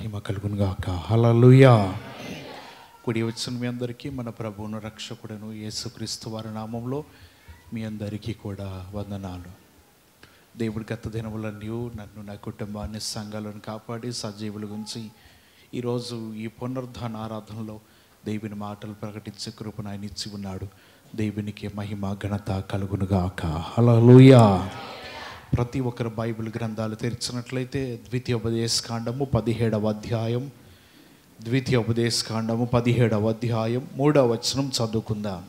మహిమ కలుగును గాక. హల్లెలూయా. కూడి వచ్చిన మీ అందరికీ మన ప్రభువును రక్షకుడను యేసుక్రీస్తు వారి నామంలో మీ అందరికీ కూడా వందనాలు. దేవుడి గత దినములన్నీ నన్ను, నా కుటుంబాన్ని, సంఘాలను కాపాడి సజీవుల గురించి ఈరోజు ఈ పునరుద్ధాన ఆరాధనలో దేవుని మాటలు ప్రకటించే కృపను ఆయన ఇచ్చి ఉన్నాడు. దేవునికి మహిమ ఘనత కలుగునుగాక. హల్లెలూయా. ప్రతి ఒక్కరు బైబిల్ గ్రంథాలు తెరిచినట్లయితే ద్వితీయోపదేశకాండము 17వ అధ్యాయం, ద్వితీయోపదేశకాండము 17వ అధ్యాయం 3వ వచనం చదువుకుందాం.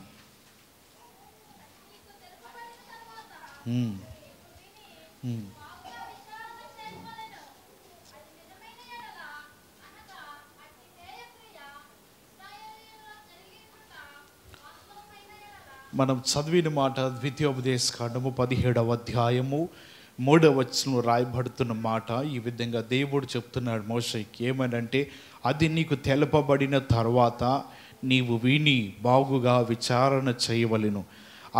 మనం చదివిన మాట ద్వితీయోపదేశకాండము 17వ అధ్యాయము 3వ వచనం రాయబడుతున్న మాట ఈ విధంగా దేవుడు చెప్తున్నాడు మోషేకి. ఏమనంటే, అది నీకు తెలపబడిన తర్వాత నీవు విని బాగుగా విచారణ చేయవలెను.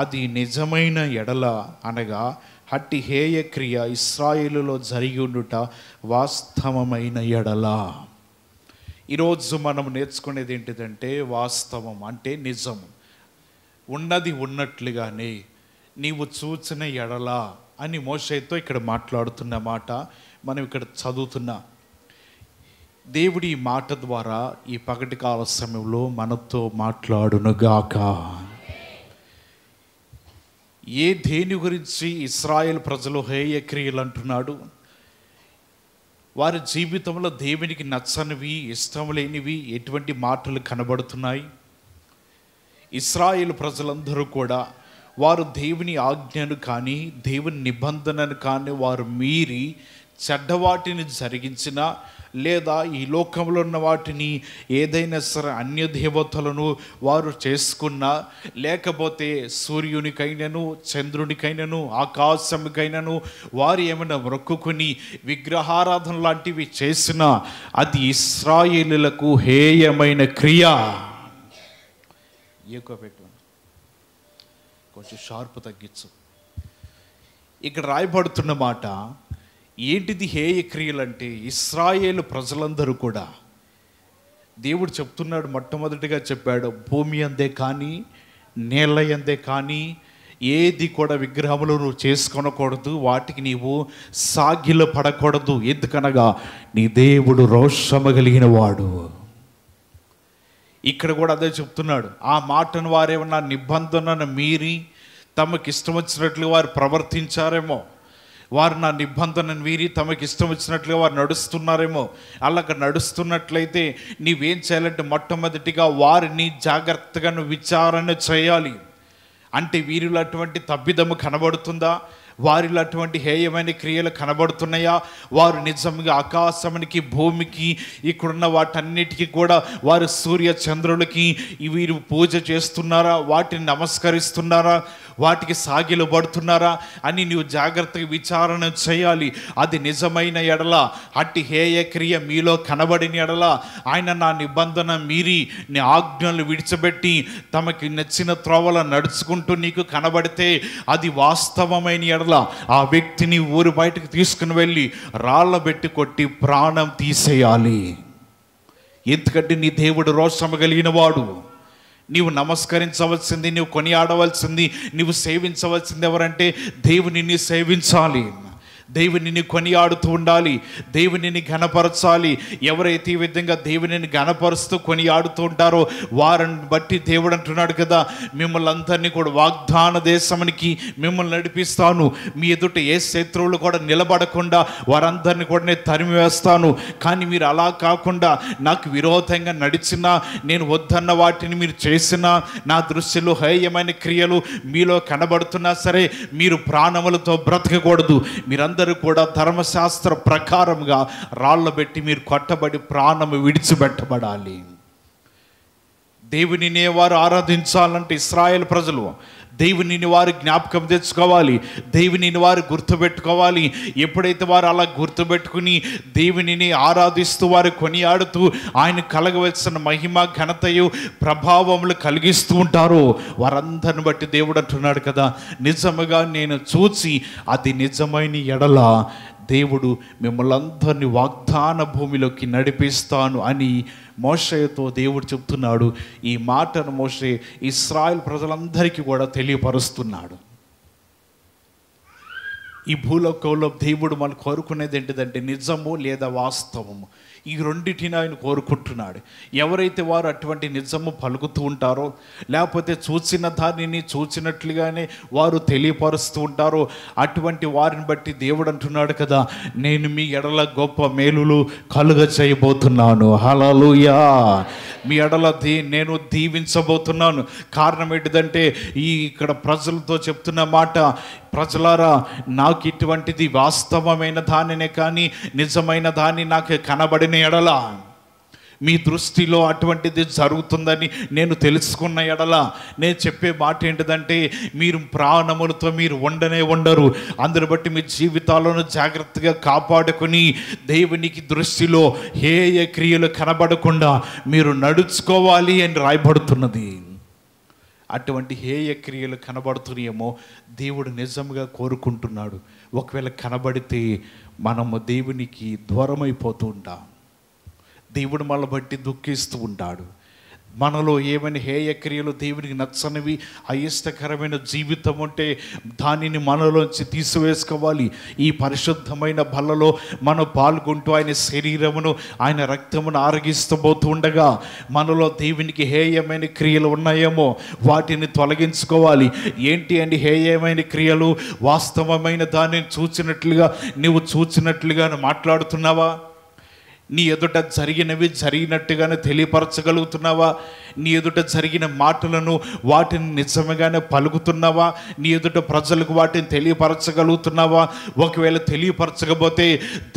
అది నిజమైన ఎడల అనగా అట్టి హేయక్రియ ఇశ్రాయేలులో జరిగి ఉండుట వాస్తవమైన ఎడల. ఈరోజు మనం నేర్చుకునేది ఏంటిదంటే, వాస్తవం అంటే నిజం, ఉన్నది ఉన్నట్లుగానే నీవు చూచిన ఎడల అని మోషేతో ఇక్కడ మాట్లాడుతున్న మాట మనం ఇక్కడ చదువుతున్నా. దేవుడి ఈ మాట ద్వారా ఈ పగటి కాల సమయంలో మనతో మాట్లాడునుగాక. దేని గురించి ఇశ్రాయేల్ ప్రజలు హేయక్రియలు అంటున్నాడు? వారి జీవితంలో దేవునికి నచ్చనివి, ఇష్టం లేనివి ఎటువంటి మాటలు కనబడుతున్నాయి? ఇశ్రాయేల్ ప్రజలందరూ కూడా వారు దేవుని ఆజ్ఞను కానీ దేవుని నిబంధనను కానీ వారు మీరి చెడ్డవాటిని జరిగించిన, లేదా ఈ లోకంలో ఉన్న వాటిని ఏదైనా సరే అన్య దేవతలను వారు చేసుకున్నా, లేకపోతే సూర్యునికైనను చంద్రునికైనను ఆకాశముకైనను వారు ఏమైనా మొక్కుకుని విగ్రహారాధన లాంటివి చేసినా అది ఇశ్రాయేలులకు హేయమైన క్రియ. ఎక్కువ పెట్టు, కొంచెం షార్ప్ తగ్గించు. ఇక్కడ రాయబడుతున్న మాట ఏంటిది? హేయ క్రియలు అంటే ఇశ్రాయేలు ప్రజలందరూ కూడా దేవుడు చెప్తున్నాడు, మొట్టమొదటిగా చెప్పాడు, భూమి అందే కానీ నేల అందే కానీ ఏది కూడా విగ్రహములు నువ్వు చేసుకొనకూడదు, వాటికి నీవు సాగిల పడకూడదు. ఎందుకనగా నీ దేవుడు రోషము కలిగిన వాడు. ఇక్కడ కూడా అదే చెప్తున్నాడు. ఆ మాటను వారేమన్నా నిబంధనను మీరి తమకి ఇష్టం వచ్చినట్లుగా వారు ప్రవర్తించారేమో, వారు నా నిబంధనను మీరి తమకి ఇష్టం వచ్చినట్లుగా వారు నడుస్తున్నారేమో. అలాగ నడుస్తున్నట్లయితే నీవేం చేయాలంటే, మొట్టమొదటిగా వారిని జాగ్రత్తగా నువ్వు విచారణ చేయాలి. అంటే వీరిలో అటువంటి తప్పిదము కనబడుతుందా? వారిలో అటువంటి హేయమైన క్రియలు కనబడుతున్నాయా? వారు నిజంగా ఆకాశానికి, భూమికి, ఇక్కడున్న వాటన్నిటికీ కూడా వారు సూర్య చంద్రులకి వీరు పూజ చేస్తున్నారా? వాటిని నమస్కరిస్తున్నారా? వాటికి సాగిలు పడుతున్నారా అని నీవు జాగ్రత్తగా విచారణ చేయాలి. అది నిజమైన ఎడల, అట్టి హేయ క్రియ మీలో కనబడిన ఎడల, ఆయన నా నిబంధన మీరి నీ ఆజ్ఞలు విడిచిపెట్టి తమకి నచ్చిన త్రోవలో నడుచుకుంటూ నీకు కనబడితే అది వాస్తవమైన ఎడల ఆ వ్యక్తిని ఊరు బయటకు తీసుకుని వెళ్ళి రాళ్ళ పెట్టి కొట్టి ప్రాణం తీసేయాలి. ఎందుకంటే నీ దేవుడు రోషము కలిగిన వాడు. నీవు నమస్కరించవలసింది, నీవు కొనియాడవలసింది, నీవు సేవించవలసింది ఎవరంటే దేవునిని సేవించాలి, దేవునిని కొనియాడుతూ ఉండాలి, దేవునిని ఘనపరచాలి. ఎవరైతే ఈ విధంగా దేవునిని ఘనపరుస్తూ కొనియాడుతూ ఉంటారో వారిని బట్టి దేవుడు అంటున్నాడు కదా, మిమ్మల్ని అందరినీ కూడా వాగ్దాన దేశానికి మిమ్మల్ని నడిపిస్తాను, మీ ఎదుట ఏ శత్రువులు కూడా నిలబడకుండా వారందరినీ కూడా నేను తరిమి వేస్తాను. కానీ మీరు అలా కాకుండా నాకు విరోధంగా నడిచినా, నేను వద్దన్న వాటిని మీరు చేసినా, నా దృష్టిలో హేయమైన క్రియలు మీలో కనబడుతున్నా సరే మీరు ప్రాణములతో బ్రతకకూడదు. మీరందరూ కూడా ధర్మశాస్త్ర ప్రకారంగా రాళ్ళు పెట్టి మీరు కొట్టబడి ప్రాణము విడిచిపెట్టబడాలి. దేవునినే వారు ఆరాధించాలంటే ఇశ్రాయేల్ ప్రజలు దేవునిని వారు జ్ఞాపకం తెచ్చుకోవాలి, దేవునిని వారు గుర్తుపెట్టుకోవాలి. ఎప్పుడైతే వారు అలా గుర్తుపెట్టుకుని దేవునిని ఆరాధిస్తూ వారు కొనియాడుతూ ఆయన కలగవలసిన మహిమ, ఘనతయు, ప్రభావములు కలిగిస్తూ ఉంటారో వారందరిని బట్టి దేవుడు అంటున్నాడు కదా, నిజముగా నేను చూసి అది నిజమైన ఎడల దేవుడు మిమ్మల్ని అందరినీ వాగ్దాన భూమిలోకి నడిపిస్తాను అని మోషేతో దేవుడు చెప్తున్నాడు. ఈ మాటను మోషే ఇశ్రాయేల్ ప్రజలందరికీ కూడా తెలియపరుస్తున్నాడు. ఈ భూలోకంలో దేవుడు మనం కోరుకునేది ఏంటిదంటే నిజము లేదా వాస్తవము. ఈ రెండింటిని ఆయన కోరుకుంటున్నాడు. ఎవరైతే వారు అటువంటి నిజము పలుకుతూ ఉంటారో, లేకపోతే చూసిన దానిని చూచినట్లుగానే వారు తెలియపరుస్తూ ఉంటారో, అటువంటి వారిని బట్టి దేవుడు అంటున్నాడు కదా, నేను మీ ఎడల గొప్ప మేలులు కలుగ చేయబోతున్నాను. హల్లెలూయా. మీ ఎడల నేను దీవించబోతున్నాను. కారణం ఏంటిదంటే ఇక్కడ ప్రజలతో చెప్తున్న మాట, ప్రజలారా, నాకు ఇటువంటిది వాస్తవమైన దానినే కానీ నిజమైన దాన్ని నాకు కనబడిన ఎడల, మీ దృష్టిలో అటువంటిది జరుగుతుందని నేను తెలుసుకున్న ఎడల, నేను చెప్పే మాట ఏంటిదంటే మీరు ప్రాణములతో మీరు ఉండరు. అందుని బట్టి మీ జీవితాలను జాగ్రత్తగా కాపాడుకొని దేవునికి దృష్టిలో హేయ క్రియలు కనబడకుండా మీరు నడుచుకోవాలి అని రాయబడుతున్నది. అటువంటి హేయ క్రియలు కనబడుతున్నాయేమో దేవుడు నిజంగా కోరుకుంటున్నాడు. ఒకవేళ కనబడితే మనము దేవునికి దూరమైపోతూ ఉంటాం. దేవుడు మనల్ని బట్టి దుఃఖిస్తూ ఉంటాడు. మనలో ఏమైనా హేయ క్రియలు దేవునికి నచ్చనివి, అయిష్టకరమైన జీవితం ఉంటే దానిని మనలోంచి తీసివేసుకోవాలి. ఈ పరిశుద్ధమైన బలలో మనం పాల్గొంటూ ఆయన శరీరమును ఆయన రక్తమును ఆరగిస్తూ ఉండగా మనలో దేవునికి హేయమైన క్రియలు ఉన్నాయేమో వాటిని తొలగించుకోవాలి. ఏంటి అండి హేయమైన క్రియలు? వాస్తవమైన దానిని చూచినట్లుగా నువ్వు చూచినట్లుగా మాట్లాడుతున్నావా? నీ ఎదుట జరిగినవి జరిగినట్టుగానే తెలియపరచగలుగుతున్నావా? నీ ఎదుట జరిగిన మాటలను వాటిని నిజంగానే పలుకుతున్నావా? నీ ఎదుట ప్రజలకు వాటిని తెలియపరచగలుగుతున్నావా? ఒకవేళ తెలియపరచకపోతే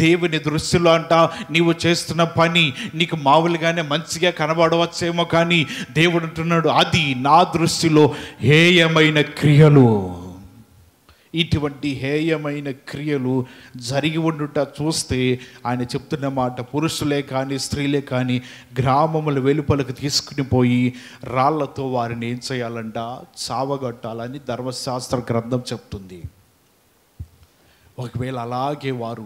దేవుని దృష్టిలో అంట నీవు చేస్తున్న పని నీకు మామూలుగానే మంచిగా కనబడవచ్చేమో, కానీ దేవుడు అంటున్నాడు అది నా దృష్టిలో హేయమైన క్రియలు. ఇటువంటి హేయమైన క్రియలు జరిగి ఉండుట చూస్తే ఆయన చెప్తున్న మాట, పురుషులే కానీ స్త్రీలే కానీ గ్రామముల వెలుపలకు తీసుకుని పోయి రాళ్లతో వారిని ఏం చేయాలంట? చావగొట్టాలని ధర్మశాస్త్ర గ్రంథం చెప్తుంది. ఒకవేళ అలాగే వారు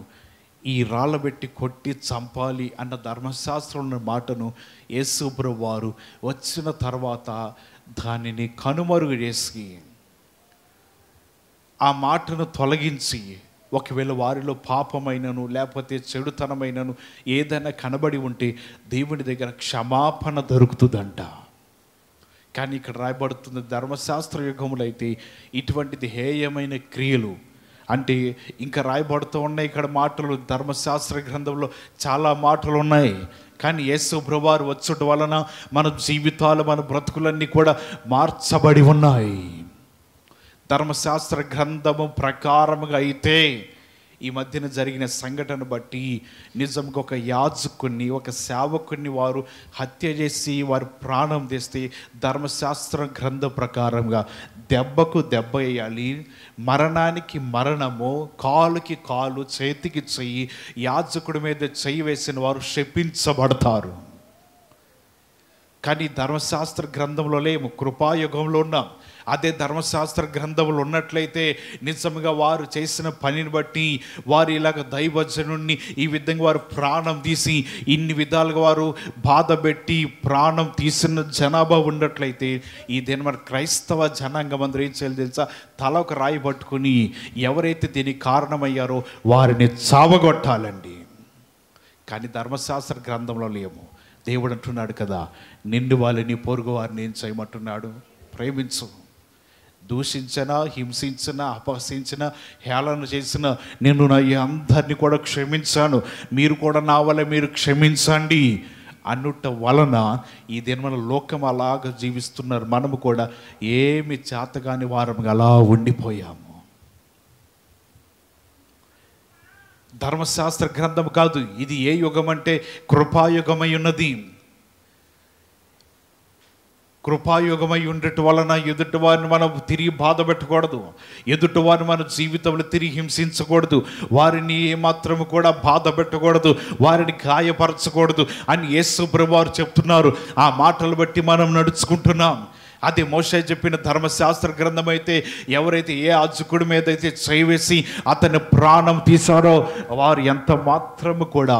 ఈ రాళ్ళ పెట్టి కొట్టి చంపాలి అన్న ధర్మశాస్త్రంలో మాటను యేసుప్రభువు వారు వచ్చిన తర్వాత దానిని కనుమరుగు చేసి ఆ మాటను తొలగించి, ఒకవేళ వారిలో పాపమైనను లేకపోతే చెడుతనమైనను ఏదైనా కనబడి ఉంటే దేవుని దగ్గర క్షమాపణ దొరుకుతుందంట. కానీ ఇక్కడ రాయబడుతుంది ధర్మశాస్త్ర యుగములో అయితే ఇటువంటిది హేయమైన క్రియలు అంటే ఇంకా రాయబడుతూ ఉన్నాయి. ఇక్కడ మాటలు ధర్మశాస్త్ర గ్రంథంలో చాలా మాటలు ఉన్నాయి. కానీ యేసు ప్రభువారు వచ్చుట వలన మన జీవితాలు మన బ్రతుకులన్నీ కూడా మార్చబడి ఉన్నాయి. ధర్మశాస్త్ర గ్రంథము ప్రకారముగా అయితే ఈ మధ్యన జరిగిన సంఘటన బట్టి నిజంగా ఒక యాజకుని ఒక సేవకుని వారు హత్య చేసి వారు ప్రాణం తెస్తే ధర్మశాస్త్ర గ్రంథ ప్రకారంగా దెబ్బకు దెబ్బ వేయాలి, మరణానికి మరణము, కాలుకి కాలు, చేతికి చెయ్యి, యాజకుడి మీద చెయ్యి వేసిన వారు శపించబడతారు. కానీ ధర్మశాస్త్ర గ్రంథంలో లేము, కృపాయుగంలో ఉన్నాం. అదే ధర్మశాస్త్ర గ్రంథంలో ఉన్నట్లయితే నిజంగా వారు చేసిన పనిని బట్టి వారు ఇలాగ దైవజనుణ్ణి ఈ విధంగా వారు ప్రాణం తీసి ఇన్ని విధాలుగా వారు బాధ పెట్టి ప్రాణం తీసిన జనాభా ఉన్నట్లయితే ఈ దీని మన క్రైస్తవ జనాంగం అందరూ ఏం చేయాలి తెలుసా? తల ఒక రాయి పట్టుకుని ఎవరైతే దీనికి కారణమయ్యారో వారిని చావగొట్టాలండి. కానీ ధర్మశాస్త్ర గ్రంథంలో లేము. దేవుడు అంటున్నాడు కదా, నిన్ను వాళ్ళని పొరుగు వారిని ఏం చేయమంటున్నాడు? ప్రేమించు. దూషించిన, హింసించిన, అపహసించిన, హేళన చేసిన నేను నా అందరినీ కూడా క్షమించాను, మీరు కూడా నా వల్ల మీరు క్షమించండి అనుట వలన ఈ దినమన లోకం అలాగ జీవిస్తున్నారు. మనము కూడా ఏమి చేతగాని వారం అలా ఉండిపోయాము. ధర్మశాస్త్ర గ్రంథం కాదు ఇది. ఏ యుగం అంటే కృపాయుగమై ఉన్నది. కృపాయుగమై ఉండటం వలన ఎదుటి వారిని మనం తిరిగి బాధ పెట్టకూడదు, ఎదుటి వారిని మన జీవితంలో తిరిగి హింసించకూడదు, వారిని ఏమాత్రము కూడా బాధ పెట్టకూడదు, వారిని గాయపరచకూడదు అని యేసు ప్రభువారు చెప్తున్నారు. ఆ మాటలు బట్టి మనం నడుచుకుంటున్నాం. అదే మోషే చెప్పిన ధర్మశాస్త్ర గ్రంథం అయితే ఎవరైతే ఏ యాజకుడి మీద అయితే చేయివేసి అతని ప్రాణం తీశారో వారు ఎంత మాత్రము కూడా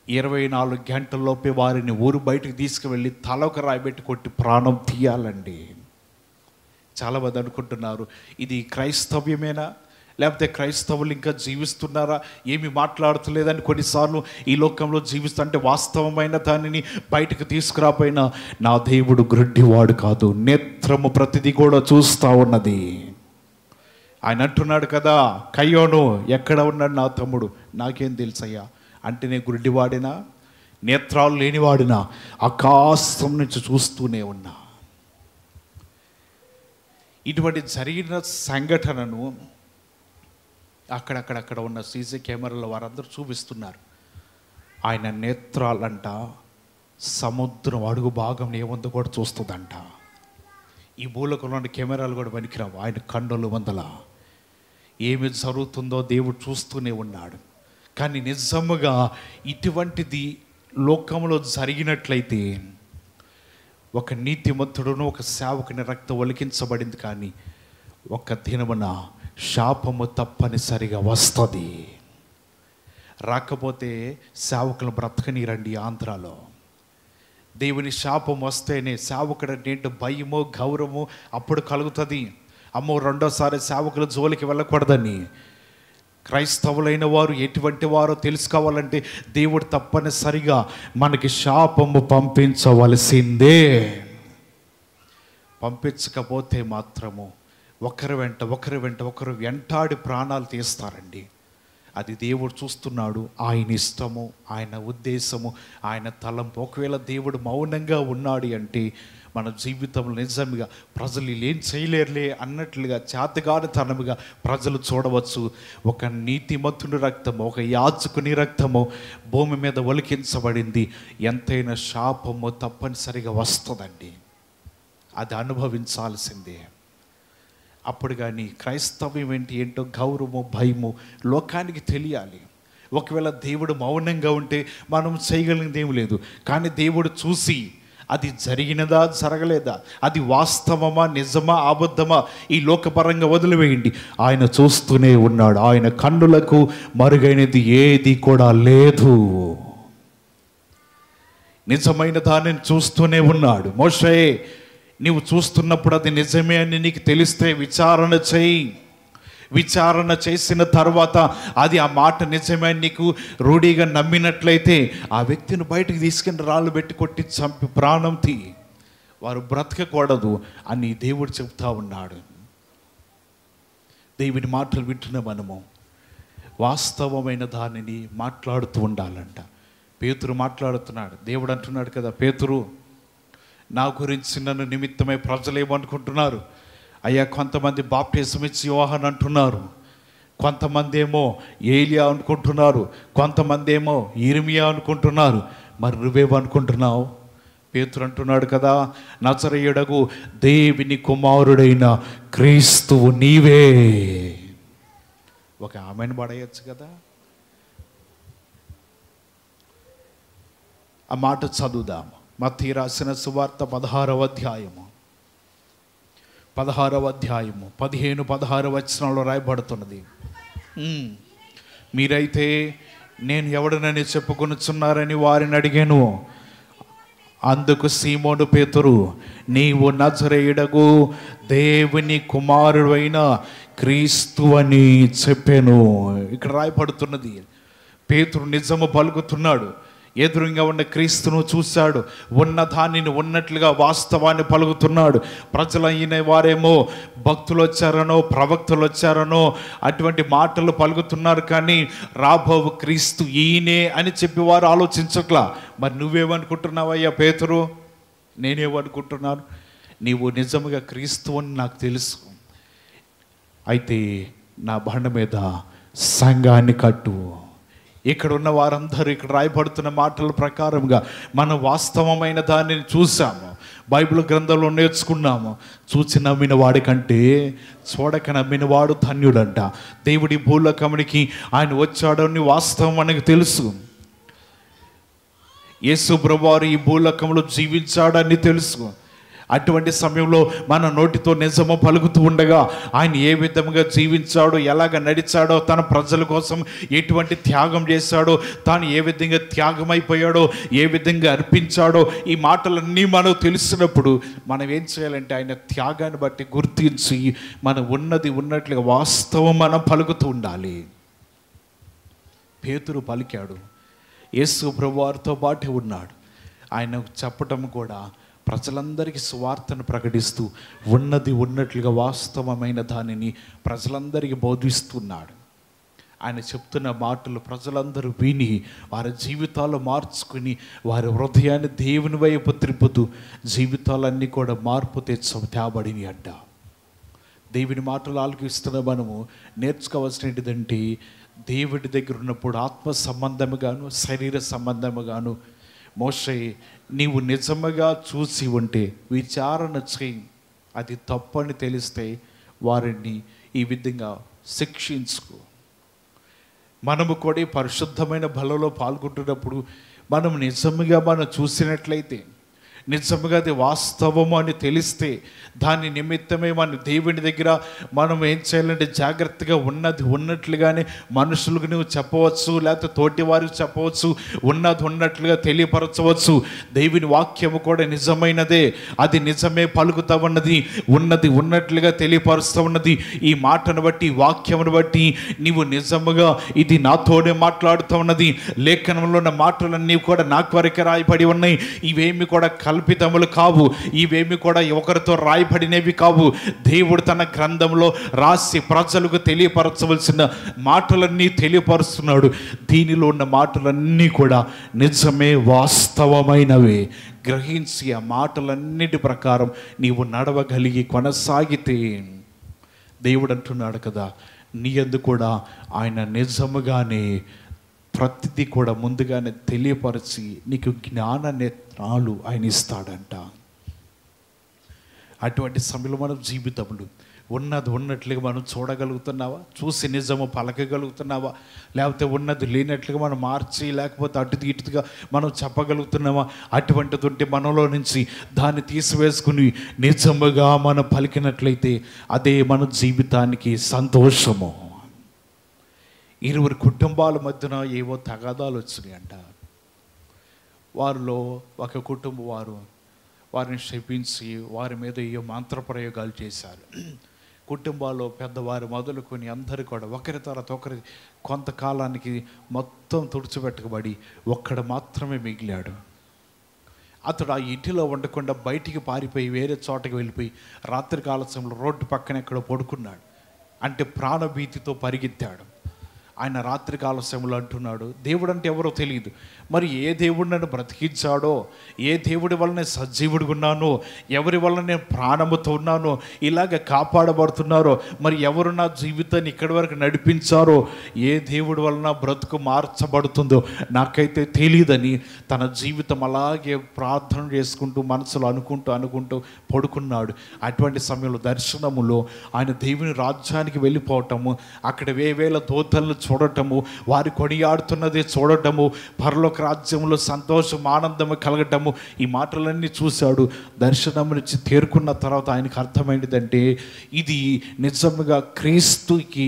24 గంటల్లోపే వారిని ఊరు బయటకు తీసుకువెళ్ళి తలకు రాయిబెట్టి కొట్టి ప్రాణం తీయాలండి. చాలామంది అనుకుంటున్నారు ఇది క్రైస్తవ్యమేనా, లేకపోతే క్రైస్తవులు ఇంకా జీవిస్తున్నారా, ఏమి మాట్లాడతలేదని కొన్నిసార్లు ఈ లోకంలో జీవిస్తుంటే వాస్తవమైన దానిని బయటకు తీసుకురాపోయినా నా దేవుడు గ్రుడ్డివాడు కాదు, నేత్రము ప్రతిదీ కూడా చూస్తూ ఉన్నది. ఆయన అంటున్నాడు కదా, కయ్యోను ఎక్కడ ఉన్నాడు నా తమ్ముడు, నాకేం తెలుసయ్యా అంటే నేను గుడ్డివాడినా, నేత్రాలు లేనివాడినా, ఆకాశం నుంచి చూస్తూనే ఉన్నా. ఇటువంటి జరిగిన సంఘటనను అక్కడక్కడ ఉన్న సీసీ కెమెరాలో వారందరూ చూపిస్తున్నారు. ఆయన నేత్రాలంట సముద్రం అడుగు భాగం ఏముందో కూడా చూస్తుందంట. ఈ భూలోకంలో కెమెరాలు కూడా పనికిరావు, ఆయన కన్నుల వందల ఏమి జరుగుతుందో దేవుడు చూస్తూనే ఉన్నాడు. కానీ నిజముగా ఇటువంటిది లోకంలో జరిగినట్లయితే ఒక నీతిమంతుడును ఒక సేవకుని రక్తం ఒలికించబడింది, కానీ ఒక దినమున శాపము తప్పనిసరిగా వస్తుంది. రాకపోతే సేవకులు బ్రతకనీరండి. ఆంధ్రాలో దేవుని శాపం వస్తేనే సేవకుడు అంటే భయమో గౌరవము అప్పుడు కలుగుతుంది. అమ్మో రెండోసారి సేవకుల జోలికి వెళ్ళకూడదని. క్రైస్తవులైన వారు ఎటువంటి వారో తెలుసుకోవాలంటే దేవుడు తప్పనిసరిగా మనకి శాపము పంపించవలసిందే. పంపించకపోతే మాత్రము ఒకరి వెంట ఒకరు వెంటాడి ప్రాణాలు తీస్తారండి. అది దేవుడు చూస్తున్నాడు. ఆయన ఇష్టము, ఆయన ఉద్దేశము, ఆయన తలంపు. ఒకవేళ దేవుడు మౌనంగా ఉన్నాడు అంటే మన జీవితంలో నిజంగా ప్రజలు ఏం చేయలేరులే అన్నట్లుగా చేతగాని తనముగా ప్రజలు చూడవచ్చు. ఒక నీతిమంతుని రక్తము, ఒక యాజకుని రక్తము భూమి మీద ఒలికించబడింది. ఎంతైనా శాపము తప్పనిసరిగా వస్తుందండి, అది అనుభవించాల్సిందే. అప్పుడు కానీ క్రైస్తవ్యం ఏంటో గౌరవము భయము లోకానికి తెలియాలి. ఒకవేళ దేవుడు మౌనంగా ఉంటే మనం చేయగలిగింది ఏమి లేదు. కానీ దేవుడు చూసి అది జరిగినదా జరగలేదా, అది వాస్తవమా నిజమా అబద్ధమా ఈ లోకపరంగా వదిలివేయండి, ఆయన చూస్తూనే ఉన్నాడు. ఆయన కన్నులకు మరుగైనది ఏది కూడా లేదు. నిజమైన దానిని చూస్తూనే ఉన్నాడు. మోషే నీవు చూస్తున్నప్పుడు అది నిజమే అని నీకు తెలిస్తే విచారణ చేయి. విచారణ చేసిన తర్వాత అది ఆ మాట నిజమే నీకు రూఢిగా నమ్మినట్లయితే ఆ వ్యక్తిని బయటకు తీసుకుని రాళ్ళు పెట్టి కొట్టి చంపి ప్రాణం తీ, వారు బ్రతకకూడదు అని దేవుడు చెప్తా ఉన్నాడు. దేవుని మాటలు వింటున్న మనము వాస్తవమైన దానిని మాట్లాడుతూ ఉండాలంట. పేతురు మాట్లాడుతున్నాడు. దేవుడు అంటున్నాడు కదా, పేతురు నా గురించి నన్ను నిమిత్తమై ప్రజలు ఏమనుకుంటున్నారు, అయ్యా కొంతమంది బాప్టిజం ఇచ్చి యోహాను అంటున్నారు, కొంతమంది ఏమో ఏలియా అనుకుంటున్నారు, కొంతమంది ఏమో ఇర్మియా అనుకుంటున్నారు, మరి నువ్వేమనుకుంటున్నావు? పేతురు అంటున్నాడు కదా, నజరేయుడగు దేవుని కుమారుడైన క్రీస్తువు నీవే. ఒక ఆమెను పడేయచ్చు కదా. ఆ మాట చదువుదాము. మత్తయి రాసిన సువార్త 16వ అధ్యాయము 15-16 వచనాల్లో రాయబడుతున్నది. మీరైతే నేను ఎవడనని చెప్పుకొనుచున్నారని వారిని అడిగాను. అందుకు సీమోను పేతురు, నీవు నజరేయుడగు దేవుని కుమారుడైన క్రీస్తు అని చెప్పాను. ఇక్కడ రాయబడుతున్నది. పేతురు నిజము పలుకుతున్నాడు. ఎదురుగా ఉన్న క్రీస్తును చూశాడు. ఉన్న దానిని ఉన్నట్లుగా వాస్తవాన్ని పలుకుతున్నాడు. ప్రజలు అయిన వారేమో భక్తులు వచ్చారనో ప్రవక్తలు వచ్చారనో అటువంటి మాటలు పలుకుతున్నారు, కానీ రాబో క్రీస్తు ఈయనే అని చెప్పి వారు ఆలోచించట్లా. మరి నువ్వేమనుకుంటున్నావయ్యా పేతురు? నేనేమనుకుంటున్నాను, నీవు నిజంగా క్రీస్తు అని నాకు తెలుసు. అయితే నా బండ మీద సంఘాన్ని కట్టు. ఇక్కడ ఉన్న వారందరూ ఇక్కడ రాయబడుతున్న మాటల ప్రకారంగా మనం వాస్తవమైన దానిని చూసాము, బైబిల్ గ్రంథంలో నేర్చుకున్నాము. చూచి నమ్మిన వాడి కంటే చూడక నమ్మిన వాడు ధన్యుడంట. దేవుడి భూలోకమునికి ఆయన వచ్చాడని వాస్తవం మనకు తెలుసు. యేసు ప్రభువారు ఈ భూలోకంలో జీవించాడని తెలుసు. అటువంటి సమయంలో మన నోటితో నిజము పలుకుతూ ఉండగా ఆయన ఏ విధంగా జీవించాడో, ఎలాగ నడిచాడో, తన ప్రజల కోసం ఎటువంటి త్యాగం చేశాడో, తాను ఏ విధంగా త్యాగమైపోయాడో, ఏ విధంగా అర్పించాడో, ఈ మాటలన్నీ మనకు తెలిసినప్పుడు మనం ఏం చేయాలంటే ఆయన త్యాగాన్ని బట్టి గుర్తించి మనం ఉన్నది ఉన్నట్లుగా వాస్తవం మనం పలుకుతూ ఉండాలి. పేతురు పలికాడు, యేసు ప్రభువారితో పాటే ఉన్నాడు. ఆయన చెప్పటం కూడా ప్రజలందరికీ సువార్తను ప్రకటిస్తూ ఉన్నది ఉన్నట్లుగా వాస్తవమైన దానిని ప్రజలందరికీ బోధిస్తున్నాడు. ఆయన చెప్తున్న మాటలు ప్రజలందరూ విని వారి జీవితాలు మార్చుకుని వారి హృదయాన్ని దేవుని వైపు త్రిప్పుతూ జీవితాలన్నీ కూడా మార్పు తేబడిని అంట. దేవుని మాటలు ఆలకిస్తున్న మనము నేర్చుకోవాల్సిన ఏంటిదంటే, దేవుడి దగ్గర ఉన్నప్పుడు ఆత్మ సంబంధముగాను శరీర సంబంధముగాను మోషే నీవు నిజముగా చూసి ఉంటే విచారణ చేయి, అది తప్పని తెలిస్తే వారిని ఈ విధంగా శిక్షించుకో. మనము కూడా పరిశుద్ధమైన బలలో పాల్గొంటున్నప్పుడు మనం నిజముగా మనం చూసినట్లయితే, నిజముగా అది వాస్తవము అని తెలిస్తే దాని నిమిత్తమే మన దేవుని దగ్గర మనం ఏం చేయాలంటే జాగ్రత్తగా ఉన్నది ఉన్నట్లుగానే మనుషులకు నువ్వు చెప్పవచ్చు, లేకపోతే తోటి వారికి చెప్పవచ్చు, ఉన్నది ఉన్నట్లుగా తెలియపరచవచ్చు. దేవుని వాక్యము కూడా నిజమైనదే, అది నిజమే పలుకుతా ఉన్నది, ఉన్నది ఉన్నట్లుగా తెలియపరుస్తూ ఉన్నది. ఈ మాటను బట్టి, వాక్యమును బట్టి నీవు నిజముగా ఇది నాతోనే మాట్లాడుతూ ఉన్నది, లేఖనంలో ఉన్న మాటలన్నీ కూడా నాకు వరకే రాయబడి ఉన్నాయి, ఇవేమి కూడా కల్పితములు కావు, ఇవేమి కూడా ఒకరితో రాయబడినవి కావు. దేవుడు తన గ్రంథంలో రాసి ప్రజలకు తెలియపరచవలసిన మాటలన్నీ తెలియపరుస్తున్నాడు. దీనిలో ఉన్న మాటలన్నీ కూడా నిజమే, వాస్తవమైనవే. గ్రహించి ఆ మాటలన్నిటి ప్రకారం నీవు నడవగలిగి కొనసాగితే, దేవుడు అంటున్నాడు కదా, నీ యందు కూడా ఆయన నిజముగానే ప్రతిదీ కూడా ముందుగానే తెలియపరిచి నీకు జ్ఞాన నేత్రాలు ఆయన ఇస్తాడంట. అటువంటి సమయంలో మనం జీవితంలో ఉన్నది ఉన్నట్లుగా మనం చూడగలుగుతున్నావా? చూసి నిజము పలకగలుగుతున్నావా? లేకపోతే ఉన్నది లేనట్లుగా మనం మార్చి, లేకపోతే అటు ఇటుగా మనం చెప్పగలుగుతున్నావా? అటువంటిది ఉంటే మనలో నుంచి దాన్ని తీసివేసుకుని నిజముగా మనం పలికినట్లయితే అదే మన జీవితానికి సంతోషము. ఇరువురు కుటుంబాల మధ్యన ఏవో తగాదాలు వచ్చినాయి అంట. వారిలో ఒక కుటుంబం వారిని శపించి వారి మీద ఏవో మంత్రప్రయోగాలు చేశారు. కుటుంబాల్లో పెద్దవారు మొదలుకొని అందరూ కూడా ఒకరి తర్వాత ఒకరి కొంతకాలానికి మొత్తం తుడిచిపెట్టబడి ఒక్కడు మాత్రమే మిగిలాడు. అతడు ఆ ఇంటిలో ఉండకుండా బయటికి పారిపోయి వేరే చోటకి వెళ్ళిపోయి రాత్రికాల సమయంలో రోడ్డు పక్కన ఎక్కడో పడుకున్నాడు. అంటే ప్రాణభీతితో పరిగెత్తాడు. ఆయన రాత్రికాల సమయంలో అంటున్నాడు, దేవుడు అంటే ఎవరో తెలియదు, మరి ఏ దేవుడు నన్ను బ్రతికించాడో, ఏ దేవుడి వల్ల నేను సజీవుడిగా ఉన్నానో, ఎవరి వల్ల నేను ప్రాణముతో ఉన్నానో, ఇలాగ కాపాడబడుతున్నారో, మరి ఎవరు నా జీవితాన్ని ఇక్కడి వరకు నడిపించారో, ఏ దేవుడి వల్ల నా బ్రతుకు మార్చబడుతుందో నాకైతే తెలియదని తన జీవితం అలాగే ప్రార్థన చేసుకుంటూ మనసులో అనుకుంటూ పడుకున్నాడు. అటువంటి సమయంలో దర్శనములో ఆయన దేవుని రాజ్యానికి వెళ్ళిపోవటము, అక్కడ వేవేల దూతలను చూడటము, వారి కొనియాడుతున్నది చూడటము, పరలోక రాజ్యంలో సంతోషం ఆనందము కలగటము, ఈ మాటలన్నీ చూశాడు. దర్శనం నుంచి తేరుకున్న తర్వాత ఆయనకు అర్థమైందంటే ఇది నిజంగా క్రీస్తుకి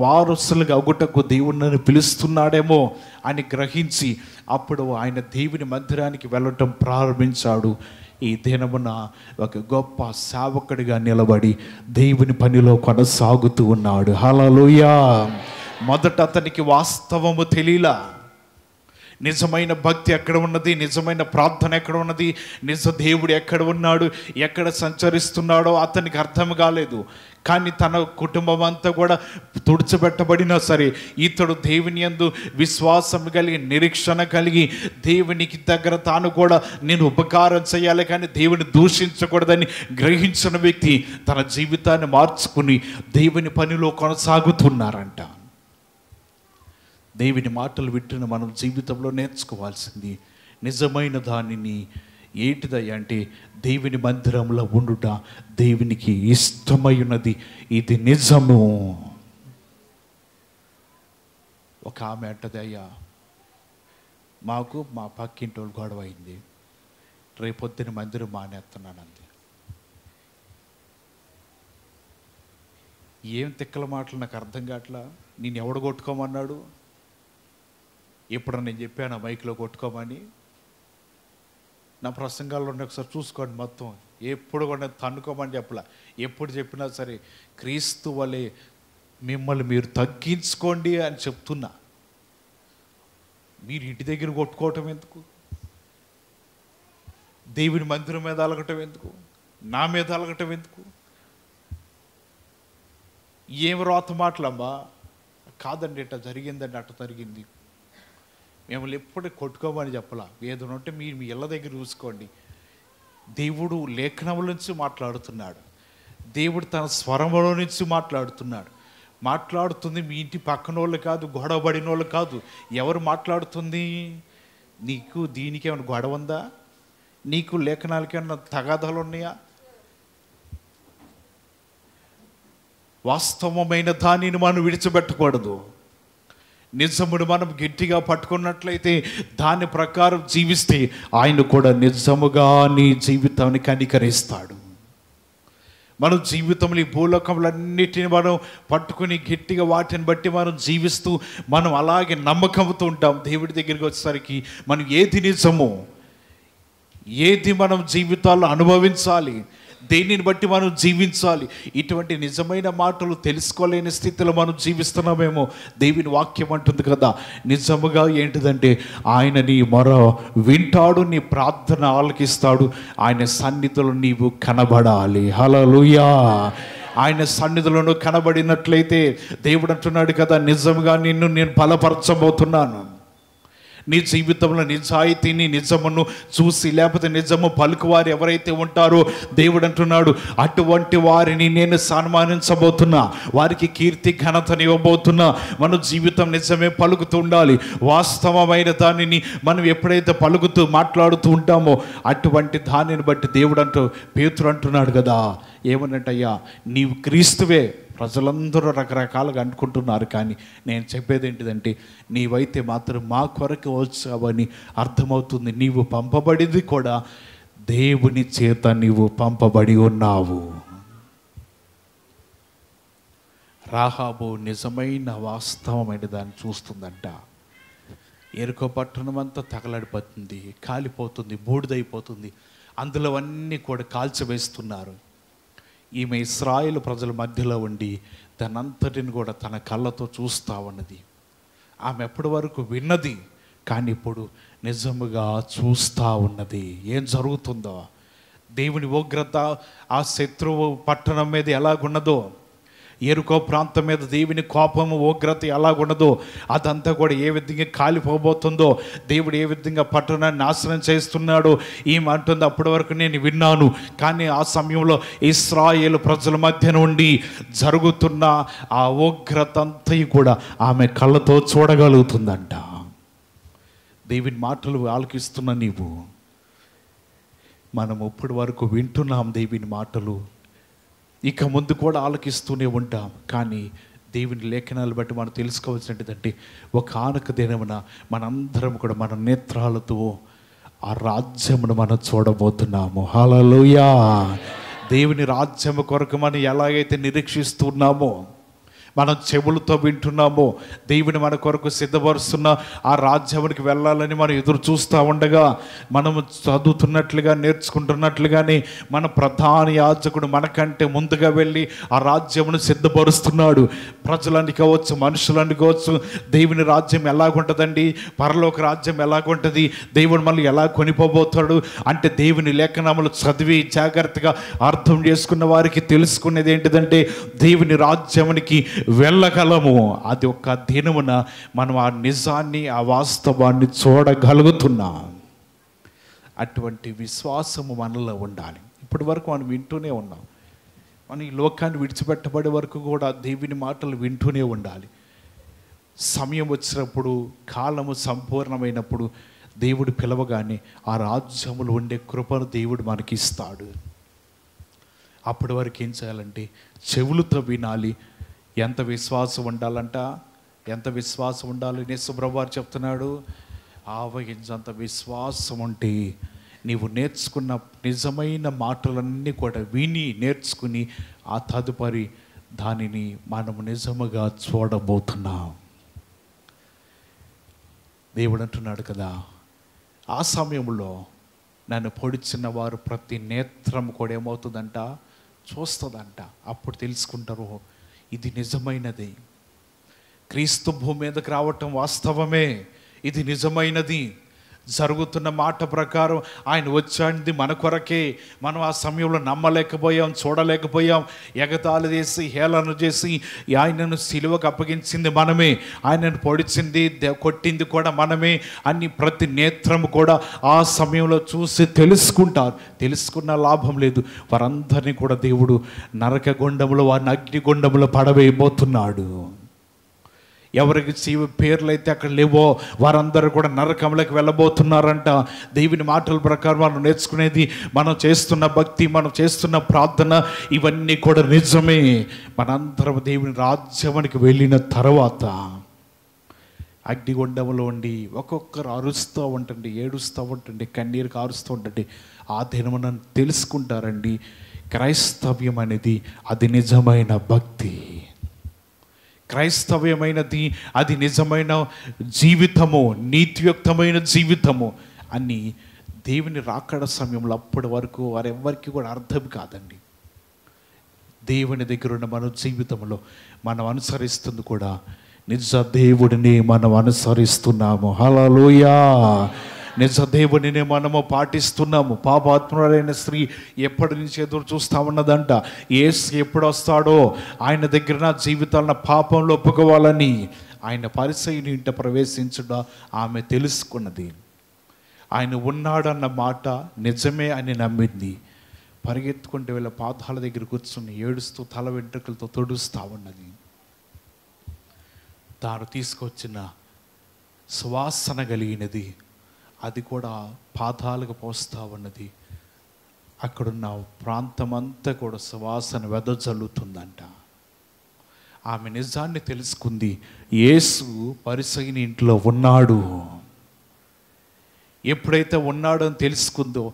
వారసులుగా అగుటకు దేవుడిని పిలుస్తున్నాడేమో అని గ్రహించి అప్పుడు ఆయన దేవుని మందిరానికి వెళ్ళటం ప్రారంభించాడు. ఈ దినమున ఒక గొప్ప సేవకుడిగా నిలబడి దేవుని పనిలో కొనసాగుతూ ఉన్నాడు. హల్లెలూయా. మొదట అతనికి వాస్తవము తెలియలా, నిజమైన భక్తి ఎక్కడ ఉన్నది, నిజమైన ప్రార్థన ఎక్కడ ఉన్నది, నిజ దేవుడు ఎక్కడ ఉన్నాడు, ఎక్కడ సంచరిస్తున్నాడో అతనికి అర్థం కాలేదు. కానీ తన కుటుంబం అంతా కూడా తుడిచిపెట్టబడినా సరే ఇతడు దేవుని యందు విశ్వాసం కలిగి, నిరీక్షణ కలిగి, దేవునికి దగ్గర తాను కూడా నేను ఉపకారం చేయాలి కానీ దేవుని దూషించకూడదని గ్రహించిన వ్యక్తి తన జీవితాన్ని మార్చుకుని దేవుని పనిలో కొనసాగుతున్నారంట. దేవుని మాటలు వింటున్న మనం జీవితంలో నేర్చుకోవాల్సింది నిజమైన దానిని ఏంటిదయ్యా అంటే దేవుని మందిరంలో ఉండుట దేవునికి ఇష్టమైనది, ఇది నిజము. ఒక ఆమె అంటది, అయ్యా మాకు మా పక్కింటి వాళ్ళు గొడవ అయింది, రేపొద్దున మందిరం మానేస్తున్నాను అంతే. ఏం తిక్కల మాటలు నాకు అర్థం కావట్లా. నేను ఎవడు కొట్టుకోమన్నాడు? ఎప్పుడు నేను చెప్పాను మైక్లో కొట్టుకోమని? నా ప్రసంగాల్లో ఒకసారి చూసుకోండి మొత్తం. ఎప్పుడు కూడా తన్నుకోమని చెప్పలా. ఎప్పుడు చెప్పినా సరే క్రీస్తు వలె మిమ్మల్ని మీరు తగ్గించుకోండి అని చెప్తున్నా. మీరు ఇంటి దగ్గర కొట్టుకోవటం ఎందుకు? దేవుని మందిరం మీద అలగటం ఎందుకు? నా మీద అలగటం ఎందుకు? ఏం రోత మాటలమ్మా? కాదండి, ఇట్లా జరిగిందండి, అట్ట జరిగింది. మిమ్మల్ని ఎప్పుడు కొట్టుకోమని చెప్పలా. ఏదైనా ఉంటే మీరు మీ ఇళ్ళ దగ్గర చూసుకోండి. దేవుడు లేఖనముల నుంచి మాట్లాడుతున్నాడు. దేవుడు తన స్వరములో నుంచి మాట్లాడుతున్నాడు. మాట్లాడుతుంది మీ ఇంటి పక్కన వాళ్ళు కాదు, గొడవ పడిన వాళ్ళు కాదు. ఎవరు మాట్లాడుతుంది? నీకు దీనికి ఏమైనా గొడవ ఉందా? నీకు లేఖనాలకి ఏమైనా తగాదాలు ఉన్నాయా? వాస్తవమైన దానిని మనం విడిచిపెట్టకూడదు. నిజమును మనం గట్టిగా పట్టుకున్నట్లయితే దాని ప్రకారం జీవిస్తే ఆయన కూడా నిజముగా నీ జీవితాన్ని కనికరిస్తాడు. మన జీవితంలో ఈ భూలోకములన్నిటిని మనం పట్టుకుని గట్టిగా వాటిని బట్టి మనం జీవిస్తూ మనం అలాగే నమ్మకంతో ఉంటాం. దేవుడి దగ్గరికి వచ్చేసరికి మనం ఏది నిజమో, ఏది మనం జీవితాల్లో అనుభవించాలి, దేనిని బట్టి మనం జీవించాలి, ఇటువంటి నిజమైన మాటలు తెలుసుకోలేని స్థితిలో మనం జీవిస్తున్నామేమో. దేవుని వాక్యం అంటుంది కదా, నిజముగా ఏంటిదంటే ఆయన నీ మొర వింటాడు, నీ ప్రార్థన ఆలకిస్తాడు, ఆయన సన్నిధిలో నీవు కనబడాలి. హల్లెలూయా. ఆయన సన్నిధిలో కనబడినట్లయితే దేవుడు అంటున్నాడు కదా, నిజంగా నిన్ను నేను బలపరచబోతున్నాను. నీ జీవితంలో నిజాయితీని, నిజమును చూసి లేకపోతే నిజము పలుకువారు ఎవరైతే ఉంటారో దేవుడు అంటున్నాడు, అటువంటి వారిని నేను సన్మానించబోతున్నా, వారికి కీర్తి ఘనతని ఇవ్వబోతున్నా. మన జీవితం నిజమే పలుకుతూ ఉండాలి. వాస్తవమైన దానిని మనం ఎప్పుడైతే పలుకుతూ మాట్లాడుతూ ఉంటామో అటువంటి దానిని బట్టి దేవుడు పేతురు అంటున్నాడు కదా, ఏమన్నట్టయ్యా, నీవు క్రీస్తువే. ప్రజలందరూ రకరకాలుగా అనుకుంటున్నారు, కానీ నేను చెప్పేది ఏంటిదంటే నీవైతే మాత్రం మా కొరకు వచ్చావని అర్థమవుతుంది. నీవు పంపబడింది కూడా దేవుని చేత నీవు పంపబడి ఉన్నావు. రాహాబు నిజమైన వాస్తవమైన దాన్ని చూస్తుందంట. ఎరుకో పట్టణం అంతా తగలడిపోతుంది, కాలిపోతుంది, బూడిదైపోతుంది. అందులో అన్నీ కూడా కాల్చివేస్తున్నారు. ఈమె ఇశ్రాయేలు ప్రజల మధ్యలో ఉండి దానంతటిని కూడా తన కళ్ళతో చూస్తూ ఉన్నది. ఆమె ఎప్పటి వరకు విన్నది, కానీ ఇప్పుడు నిజముగా చూస్తూ ఉన్నది. ఏం జరుగుతుందో, దేవుని ఉగ్రత ఆ శత్రువు పట్టణం మీద ఎలాగున్నదో, ఎరుకో ప్రాంతం మీద దేవుని కోపము ఉగ్రత ఎలాగున్నదో అదంతా కూడా ఏ విధంగా కాలిపోబోతుందో, దేవుడు ఏ విధంగా పట్టణాన్ని నాశనం చేస్తున్నాడో ఈమె అంటుంది, అప్పటి వరకు నేను విన్నాను, కానీ ఆ సమయంలో ఇశ్రాయేలు ప్రజల మధ్య నుండి జరుగుతున్న ఆ ఉగ్రత అంతా కూడా ఆమె కళ్ళతో చూడగలుగుతుందంట. దేవుని మాటలు ఆలకిస్తున్న నీవు, మనం ఇప్పటి వరకు వింటున్నాం దేవుని మాటలు, ఇక ముందు కూడా ఆలకిస్తూనే ఉంటాం. కానీ దేవుని లేఖనాలు బట్టి మనం తెలుసుకోవాల్సినటువంటి ఒక ఆనక దినమున మనందరం కూడా మన నేత్రాలతో ఆ రాజ్యమును మనం చూడబోతున్నాము. హల్లెలూయా. దేవుని రాజ్యము కొరకు మనం ఎలాగైతే నిరీక్షిస్తున్నామో, మనం చెవులతో వింటున్నామో, దేవుని మన కొరకు సిద్ధపరుస్తున్న ఆ రాజ్యానికి వెళ్ళాలని మనం ఎదురు చూస్తూ ఉండగా, మనము చదువుతున్నట్లుగా నేర్చుకుంటున్నట్లుగానే మన ప్రధాన యాజకుడు మనకంటే ముందుగా వెళ్ళి ఆ రాజ్యమును సిద్ధపరుస్తున్నాడు. ప్రజలని కావచ్చు, మనుషులని కావచ్చు, దేవుని రాజ్యం ఎలాగుంటుందండి, పరలోక రాజ్యం ఎలాగుంటుంది, దేవుడు మళ్ళీ ఎలా కొనిపోబోతాడు అంటే దేవుని లేఖనములు చదివి జాగ్రత్తగా అర్థం చేసుకున్న వారికి తెలుసుకునేది ఏంటిదంటే దేవుని రాజ్యానికి వెళ్ళగలము. అది ఒక దినమున మనం ఆ నిజాన్ని, ఆ వాస్తవాన్ని చూడగలుగుతున్నాం. అటువంటి విశ్వాసము మనలో ఉండాలి. ఇప్పటి వరకు మనం వింటూనే ఉన్నాం. మనం ఈ లోకాన్ని విడిచిపెట్టబడే వరకు కూడా దేవుని మాటలు వింటూనే ఉండాలి. సమయం వచ్చినప్పుడు, కాలము సంపూర్ణమైనప్పుడు దేవుడు పిలవగానే ఆ రాజ్యములు ఉండే కృపను దేవుడు మనకి ఇస్తాడు. అప్పటి వరకు ఏం చేయాలంటే చెవులతో వినాలి. ఎంత విశ్వాసం ఉండాలంట, ఎంత విశ్వాసం ఉండాలి. యేసుప్రభువారు చెప్తున్నాడు, ఆవగించంత విశ్వాసం ఉంటే నీవు నేర్చుకున్న నిజమైన మాటలన్నీ కూడా విని నేర్చుకుని ఆ తదుపరి దానిని మనము నిజముగా చూడబోతున్నాం. దేవుడు అంటున్నాడు కదా, ఆ సమయంలో నన్ను పొడిచిన వారు ప్రతి నేత్రం కూడా ఏమవుతుందంట, చూస్తుందంట. అప్పుడు తెలుసుకుంటారు ఇది నిజమైనది. క్రీస్తు భూమి మీదకి రావటం వాస్తవమే, ఇది నిజమైనది. జరుగుతున్న మాట ప్రకారం ఆయన వచ్చాడిది మన కొరకే. మనం ఆ సమయంలో నమ్మలేకపోయాం, చూడలేకపోయాం. ఎగతాళి చేసి హేళన చేసి ఆయనను సిలువకు అప్పగించింది మనమే, ఆయనను పొడిచింది కొట్టింది కూడా మనమే అని ప్రతి నేత్రము కూడా ఆ సమయంలో చూసి తెలుసుకుంటారు. తెలుసుకున్న లాభం లేదు. వారందరినీ కూడా దేవుడు నరకగుండంలో, వారిని అగ్నిగుండంలో పడవేయబోతున్నాడు. ఎవరికి పేర్లు అయితే అక్కడ లేవో వారందరూ కూడా నరకంలోకి వెళ్ళబోతున్నారంట. దేవుని మాటల ప్రకారం మనం నేర్చుకునేది, మనం చేస్తున్న భక్తి, మనం చేస్తున్న ప్రార్థన ఇవన్నీ కూడా నిజమే. మనందరం దేవుని రాజ్యానికి వెళ్ళిన తర్వాత అగ్నిగుండంలో ఉండి ఒక్కొక్కరు అరుస్తూ ఉంటండి, ఏడుస్తూ ఉంటండి, కన్నీరు కారుస్తూ ఉంటండి. ఆ దినమున తెలుసుకుంటారండి, క్రైస్తవ్యం అనేది అది నిజమైన భక్తి, క్రైస్తవ్యమైనది అది నిజమైన జీవితము, నీతియుక్తమైన జీవితము అని దేవుని రాకడ సమయంలో అప్పటి వరకు వారెవ్వరికి కూడా అర్థం కాదండి. దేవుని దగ్గర ఉన్న మన జీవితంలో మనం అనుసరిస్తుంది కూడా నిజ దేవుడిని మనం అనుసరిస్తున్నాము. హల్లెలూయా. నిజ దేవుడిని మనము పాటిస్తున్నాము. పాపాత్మురాలైన స్త్రీ ఎప్పటి నుంచి ఎదురు చూస్తూ ఉన్నదంట, యేసు ఎప్పుడు వస్తాడో ఆయన దగ్గర నా జీవితాలను పాపంలో ఒప్పుకోవాలని. ఆయన పరిసయ్యుని ఇంట ప్రవేశించుట ఆమె తెలుసుకున్నది. ఆయన ఉన్నాడన్న మాట నిజమే అని నమ్మింది. పరిగెత్తుకుంటూ వీళ్ళ పాదాల దగ్గర కూర్చుని ఏడుస్తూ తల వెంట్రుకలతో తొడుస్తూ ఉన్నది. తాను తీసుకొచ్చిన సువాసన కలిగినది అది కూడా పాదాలకు పోస్తూ ఉన్నది. అక్కడున్న ప్రాంతం అంతా కూడా సువాసన వెదజల్లుతుందంట. ఆమె నిజాన్ని తెలుసుకుంది, యేసు పరిసయ్యుని ఇంట్లో ఉన్నాడు. ఎప్పుడైతే ఉన్నాడో అని తెలుసుకుందో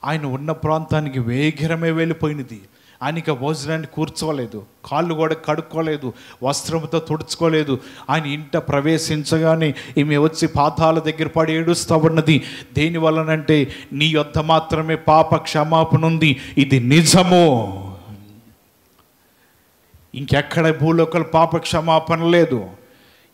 ఆయన ఉన్న ప్రాంతానికి వేగిరమే వెళ్ళిపోయినది. ఆయనకి భోజనాన్ని కూర్చోలేదు, కాళ్ళు కూడా కడుక్కోలేదు, వస్త్రంతో తుడుచుకోలేదు. ఆయన ఇంట ప్రవేశించగానే ఈమె వచ్చి పాదాల దగ్గర పడి ఏడుస్తూ ఉన్నది. దేని వలనంటే నీ యొద్ద మాత్రమే పాప క్షమాపణ ఉంది, ఇది నిజము. ఇంకెక్కడ భూలోకల పాప క్షమాపణ లేదు.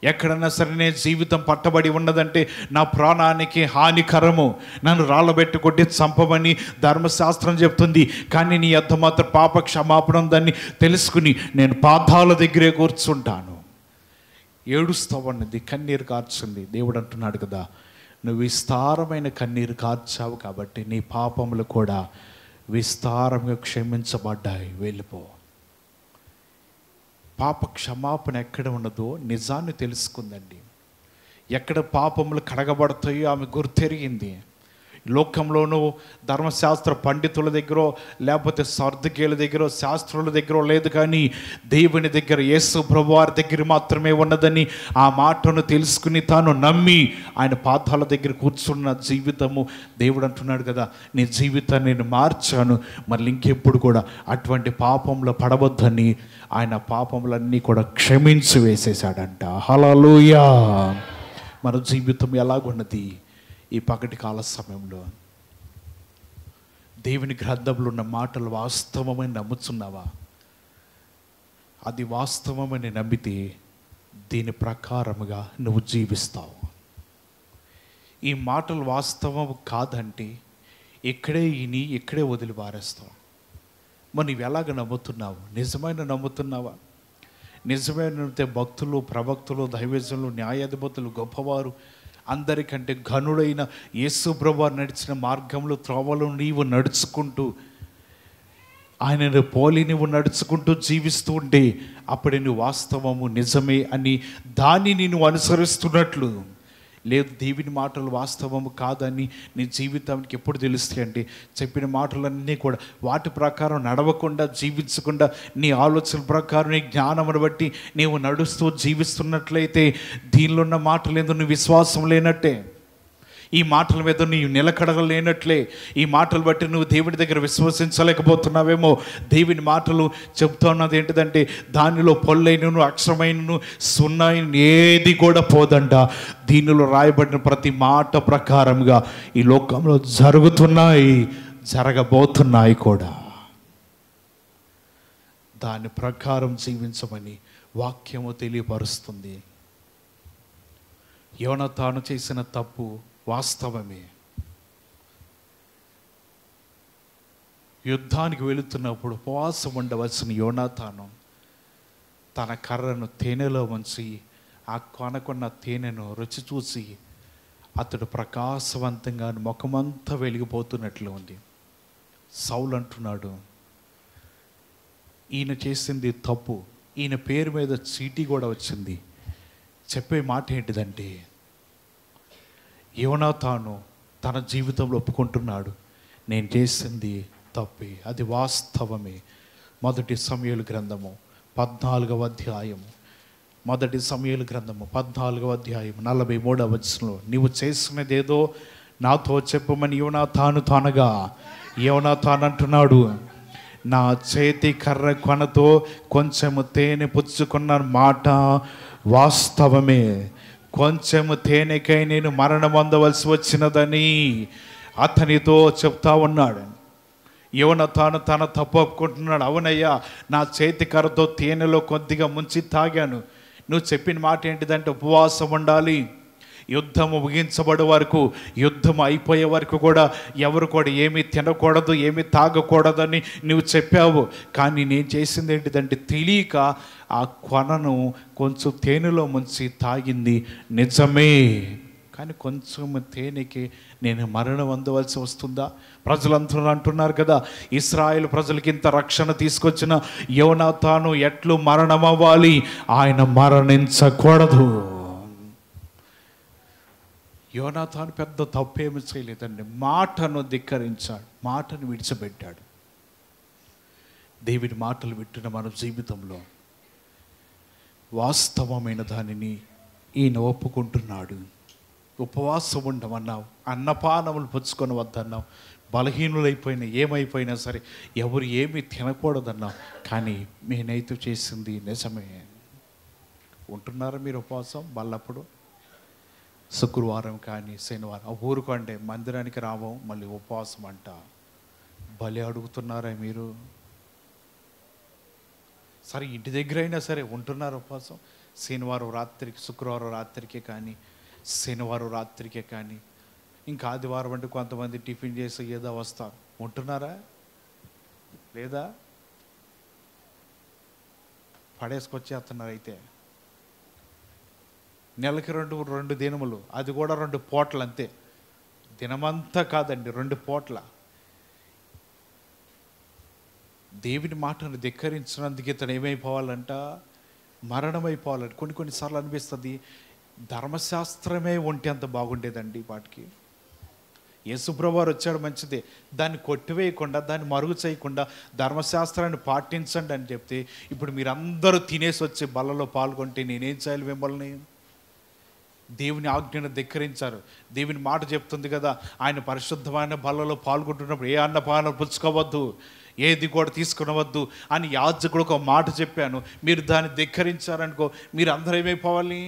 ఎక్కడన్నా సరే నేను జీవితం పట్టబడి ఉన్నదంటే నా ప్రాణానికి హానికరము, నన్ను రాళ్ళబెట్టి కొట్టి చంపమని ధర్మశాస్త్రం చెప్తుంది. కానీ నీ యొద్ద మాత్రం పాప క్షమాపణ ఉందని తెలుసుకుని నేను పాదాల దగ్గరే కూర్చుంటాను. ఏడుస్తూ ఉన్నది, కన్నీరు కార్చింది. దేవుడు అంటున్నాడు కదా, నువ్వు విస్తారమైన కన్నీరు కార్చావు కాబట్టి నీ పాపములు కూడా విస్తారంగా క్షమించబడ్డాయి, వెళ్ళిపో. పాప క్షమాపణ ఎక్కడ ఉన్నదో నిజాన్ని తెలుసుకుందండి. ఎక్కడ పాపములు కడగబడతాయో ఆమె గుర్తెరిగింది. లోకంలోనూ ధర్మశాస్త్ర పండితుల దగ్గర లేకపోతే సర్దుకేల దగ్గర శాస్త్రుల దగ్గర లేదు, కానీ దేవుని దగ్గర యేసు ప్రభువారి దగ్గర మాత్రమే ఉన్నదని ఆ మాటను తెలుసుకుని తాను నమ్మి ఆయన పాదాల దగ్గర కూర్చున్న జీవితము. దేవుడు అంటున్నాడు కదా, నీ జీవితాన్ని నేను మార్చాను, మళ్ళీ ఇంకెప్పుడు కూడా అటువంటి పాపంలో పడవద్దని ఆయన పాపములన్నీ కూడా క్షమించి వేసేసాడంట. హల్లెలూయా. మన జీవితం ఎలాగున్నది ఈ పగటి కాల సమయంలో? దేవుని గ్రంథంలో ఉన్న మాటలు వాస్తవమని నమ్ముతున్నావా? అది వాస్తవమని నమ్మితే దీని ప్రకారముగా నువ్వు జీవిస్తావు. ఈ మాటలు వాస్తవం కాదంటే ఇక్కడే విని ఇక్కడే వదిలి పారేస్తావు. మరి నువ్వు ఎలాగ నమ్ముతున్నావు? నిజమైన నమ్ముతున్నావా? నిజమైన భక్తులు, ప్రవక్తులు, దైవజనులు, న్యాయాధిపతులు, గొప్పవారు అందరికంటే ఘనుడైన యేసు ప్రభువు నడిచిన మార్గంలో త్రోవలో నీవు నడుచుకుంటూ ఆయనను పోలి నువ్వు నడుచుకుంటూ జీవిస్తూ ఉంటే అప్పుడే నువ్వు వాస్తవము నిజమే అని దానిని నువ్వు అనుసరిస్తున్నట్లు. లేదు, దేవుని మాటలు వాస్తవము కాదని నీ జీవితానికి ఎప్పుడు తెలుస్తాయి అంటే చెప్పిన మాటలన్నీ కూడా వాటి ప్రకారం నడవకుండా, జీవించకుండా నీ ఆలోచన ప్రకారం నీ జ్ఞానమును బట్టి నీవు నడుస్తూ జీవిస్తున్నట్లయితే దీనిలో ఉన్న మాటలు ఏందో నువ్వు విశ్వాసం లేనట్టే. ఈ మాటల మీద నీవు నిలకడగలేనట్లే, ఈ మాటలు బట్టి నువ్వు దేవుని దగ్గర విశ్వసించలేకపోతున్నావేమో. దేవుని మాటలు చెప్తున్నది ఏంటిదంటే, దానిలో పొల్లైనను అక్షరమైనను సున్నాయిన ఏది కూడా పోదంట. దీనిలో రాయబడిన ప్రతి మాట ప్రకారంగా ఈ లోకంలో జరుగుతున్నాయి, జరగబోతున్నాయి కూడా. దాని ప్రకారం జీవించమని వాక్యము తెలియపరుస్తుంది. యోనాతాను చేసిన తప్పు వాస్తవమే. యుద్ధానికి వెళుతున్నప్పుడు ఉపవాసం ఉండవలసిన యోనాతాను తన కర్రను తేనెలో ఉంచి ఆ కొనకున్న తేనెను రుచి చూసి అతడు ప్రకాశవంతంగా ముఖమంతా వెలిగిపోతున్నట్లు ఉంది. సౌలు అంటున్నాడు, ఈయన చేసింది తప్పు, ఈయన పేరు మీద చీటీ కూడా వచ్చింది. చెప్పే మాట ఏంటిదంటే, యోనాతాను తన జీవితంలో ఒప్పుకుంటున్నాడు, నేను చేసింది తప్పే, అది వాస్తవమే. మొదటి సమూయేలు గ్రంథము 14వ అధ్యాయము, మొదటి సమూయేలు గ్రంథము 14వ అధ్యాయం 43వ వచనంలో, నీవు చేసినదేదో నాతో చెప్పమని యోనాతాను అనగా, యోనాతాను అంటున్నాడు, నా చేతి కర్ర కొనతో కొంచెము తేనె పుచ్చుకున్న మాట వాస్తవమే. కొంచెము తేనెకై నేను మరణం పొందవలసి వచ్చినదని అతనితో చెప్తా ఉన్నాడు. యోనాతాను తన తప్పు ఒప్పుకుంటున్నాడు. అవునయ్యా, నా చేతి కర్రతో తేనెలో కొద్దిగా ముంచి తాగాను. నువ్వు చెప్పిన మాట ఏంటిదంటే ఉపవాసం ఉండాలి, యుద్ధము ముగించబడే వరకు, యుద్ధం అయిపోయే వరకు కూడా ఎవరు కూడా ఏమీ తినకూడదు, ఏమీ తాగకూడదని నువ్వు చెప్పావు. కానీ నేను చేసింది ఏంటిదంటే తెలియక ఆ కొనను కొంచెం తేనెలో ముంచి తాగింది నిజమే, కానీ కొంచెం తేనెకి నేను మరణం పొందవలసి వస్తుందా? ప్రజలందరూ అంటున్నారు కదా, ఇశ్రాయేలు ప్రజలకి ఇంత రక్షణ తీసుకొచ్చిన యోనాతాను ఎట్లు మరణం అవ్వాలి, ఆయన మరణించకూడదు. యోనాతాను పెద్ద తప్పేమి చేయలేదండి, మాటను ధిక్కరించాడు, మాటను విడిచిపెట్టాడు. దేవుని మాటలు వింటున్న మన జీవితంలో వాస్తవమైన దానిని ఈయన ఒప్పుకుంటున్నాడు. ఉపవాసం ఉండమన్నావు, అన్నపానములు పుచ్చుకొని వద్దన్నావు, బలహీనులైపోయినా ఏమైపోయినా సరే ఎవరు ఏమీ తినకూడదన్నావు, కానీ నేనైతే చేసింది నిజమే. ఉంటున్నారా మీరు ఉపవాసం? మళ్ళప్పుడు శుక్రవారం కానీ శనివారం ఊరుకోండి, మందిరానికి రావం, మళ్ళీ ఉపవాసం అంట. బలి అడుగుతున్నారా మీరు? సరే ఇంటి దగ్గర అయినా సరే ఉంటున్నారు ఉపవాసం. శనివారం రాత్రికి, శుక్రవారం రాత్రికే కానీ, శనివారం రాత్రికే కానీ, ఇంకా ఆదివారం అంటే కొంతమంది టిఫిన్ చేసి ఏదో వస్తారు. ఉంటున్నారా లేదా? పడేసుకొచ్చేస్తున్నారు. అయితే నెలకి రెండు దినములు, అది కూడా 2 పూటలు అంతే, దినమంతా కాదండి, 2 పూట్ల. దేవుని మాటను ధిక్కరించినందుకు ఇతను ఏమైపోవాలంట? మరణమైపోవాలంట. కొన్నిసార్లు అనిపిస్తుంది ధర్మశాస్త్రమే ఉంటే అంత బాగుండేదండి. వాటికి యేసుప్రభువారు వచ్చాడు, మంచిదే, దాన్ని కొట్టివేయకుండా, దాన్ని మరుగు చేయకుండా ధర్మశాస్త్రాన్ని పాటించండి అని చెప్తే, ఇప్పుడు మీరందరూ తినేసి వచ్చి బల్లలో పాల్గొంటే నేనేం చేయాలి మిమ్మల్ని? దేవుని ఆజ్ఞను ధిక్కరించారు. దేవుని మాట చెప్తుంది కదా, ఆయన పరిశుద్ధమైన బల్లలో పాల్గొంటున్నప్పుడు ఏ అన్నపానం పుచ్చుకోవద్దు, ఏది కూడా తీసుకునవద్దు అని యాజకుడు ఒక మాట చెప్పాను. మీరు దాన్ని ధిక్కరించారనుకో, మీరు అందరూ ఏమైపోవాలి?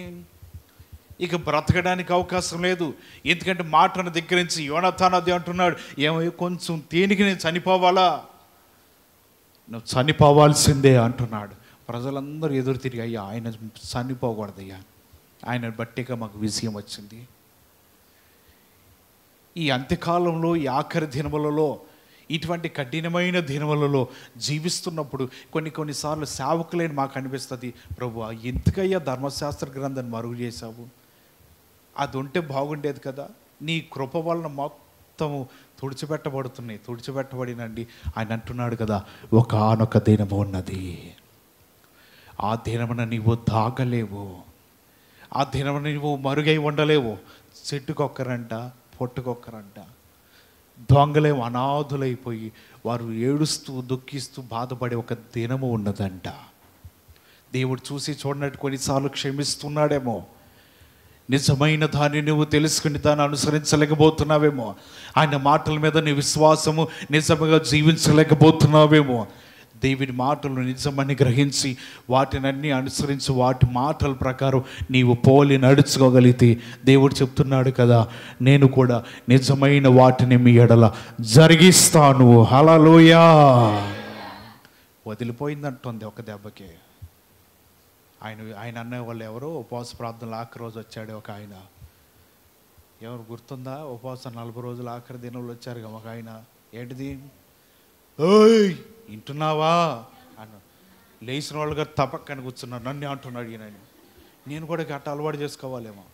ఇక బ్రతకడానికి అవకాశం లేదు. ఎందుకంటే మాటను ధిక్కరించి యోనాతాను అది అంటున్నాడు, ఏమో కొంచెం తేనికి నేను చనిపోవాలా? నువ్వు చనిపోవాల్సిందే అంటున్నాడు. ప్రజలందరూ ఎదురు తిరిగి, అయ్యా ఆయన చనిపోకూడదయ్యా, ఆయన బట్టిగా మాకు విజయం వచ్చింది. ఈ అంత్యకాలంలో, ఈ ఆఖరి దినములలో, ఇటువంటి కఠినమైన దినములలో జీవిస్తున్నప్పుడు కొన్నిసార్లు సేవకులైన మాకు అనిపిస్తుంది, ప్రభువా ఎందుకయ్యా ధర్మశాస్త్ర గ్రంథాన్ని మరుగు చేశావు? అది ఉంటే బాగుండేది కదా. నీ కృప వలన మొత్తము తుడిచిపెట్టబడినండి. ఆయన అంటున్నాడు కదా, ఒకానొక దినము ఉన్నది, ఆ దినమున నీవు తాగలేవు, ఆ దినమున నీవు మరుగై ఉండలేవు. చెట్టుకొక్కరంట, పొట్టుకొక్కరంట, దొంగలేమో అనాథులైపోయి వారు ఏడుస్తూ దుఃఖిస్తూ బాధపడే ఒక దినము ఉన్నదంట. దేవుడు చూసి చూడనట్టు కొన్నిసార్లు క్షమిస్తున్నాడేమో. నిజమైన దాన్ని నువ్వు తెలుసుకుని దాన్ని అనుసరించలేకపోతున్నావేమో. ఆయన మాటల మీద నీ విశ్వాసము నిజంగా జీవించలేకపోతున్నావేమో. దేవుని మాటలు నిజమని గ్రహించి వాటినన్నీ అనుసరించి వాటి మాటల ప్రకారం నీవు పోలి నడుచుకోగలిగితే దేవుడు చెప్తున్నాడు కదా, నేను కూడా నిజమైన వాటిని మీ ఎడల జరిగిస్తాను. హల్లెలూయా. వదిలిపోయిందంటుంది ఒక దెబ్బకి. ఆయన అనే వాళ్ళు ఎవరో ఉపవాస ప్రార్థనలు ఆఖరి రోజు వచ్చాడు ఒక ఆయన. ఎవరు గుర్తుందా? ఉపవాసం 40 రోజులు ఆఖరి దినంలో వచ్చారు కదా ఒక ఆయన. ఏంటిది? ఓయ్ వింటున్నావా అన్న. లేచిన వాళ్ళు గారు తపక్కని కూర్చున్నారు. నన్ను అంటున్నాడు ఈయన. నేను కూడా గట్ట అలవాటు చేసుకోవాలేమో.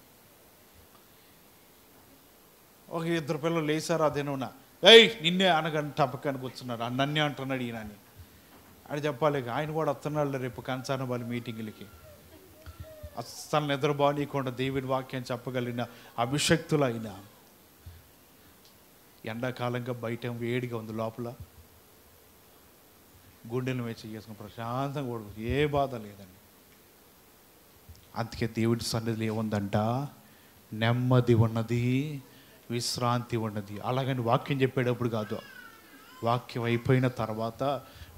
ఒక 2 పిల్లలు లేచారు ఆ దినమున. ఏయ్ నిన్నే అనగానే తపక్కని కూర్చున్నారు. నన్నే అంటున్నాడు ఈయన అని చెప్పాలి. ఆయన కూడా వస్తున్నాడు రేపు కంచాన వాళ్ళ మీటింగులకి. అస్సలు నిద్రబానీయకుండా దేవుని వాక్యం చెప్పగలిగిన అభిషక్తులు అయిన. ఎండాకాలంగా బయట వేడిగా ఉంది, లోపల గుండెలు వేచి చేసుకుని ప్రశాంతంగా కూడా ఏ బాధ లేదండి. అందుకే దేవుడి సన్నిధిలో ఏముందంట? నెమ్మది ఉన్నది, విశ్రాంతి ఉన్నది. అలాగని వాక్యం చెప్పేటప్పుడు కాదు, వాక్యం అయిపోయిన తర్వాత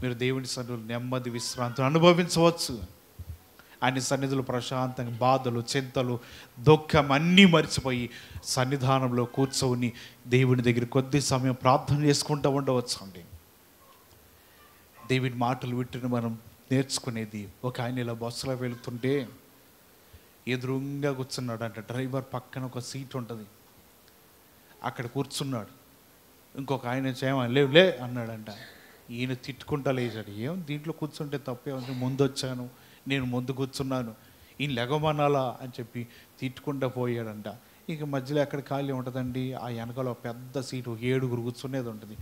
మీరు దేవుని సన్నిధిలో నెమ్మది విశ్రాంతిని అనుభవించవచ్చు. ఆయన సన్నిధిలో ప్రశాంతంగా బాధలు, చింతలు, దుఃఖం అన్నీ మర్చిపోయి సన్నిధానంలో కూర్చొని దేవుని దగ్గర కొద్ది సమయం ప్రార్థన చేసుకుంటూ ఉండవచ్చు అండి. దేవుని మాటలు వింటుని మనం నేర్చుకునేది. ఒక ఆయన ఇలా బస్సులో వెళుతుంటే ఎదురుగా కూర్చున్నాడు అంట. డ్రైవర్ పక్కన ఒక సీట్ ఉంటుంది, అక్కడ కూర్చున్నాడు. ఇంకొక ఆయన లేవులే అన్నాడంట. ఈయన తిట్టుకుంటా లేచాడు. ఏం దీంట్లో కూర్చుంటే తప్పే ఉంది, ముందు వచ్చాను, నేను ముందు కూర్చున్నాను, ఈయన లెగమనాలా అని చెప్పి తిట్టుకుంటూ పోయాడంట. ఇక మధ్యలో ఎక్కడ ఖాళీ ఉంటుందండి? ఆ వెనకాల పెద్ద సీటు 7 కూర్చునేది ఉంటుంది.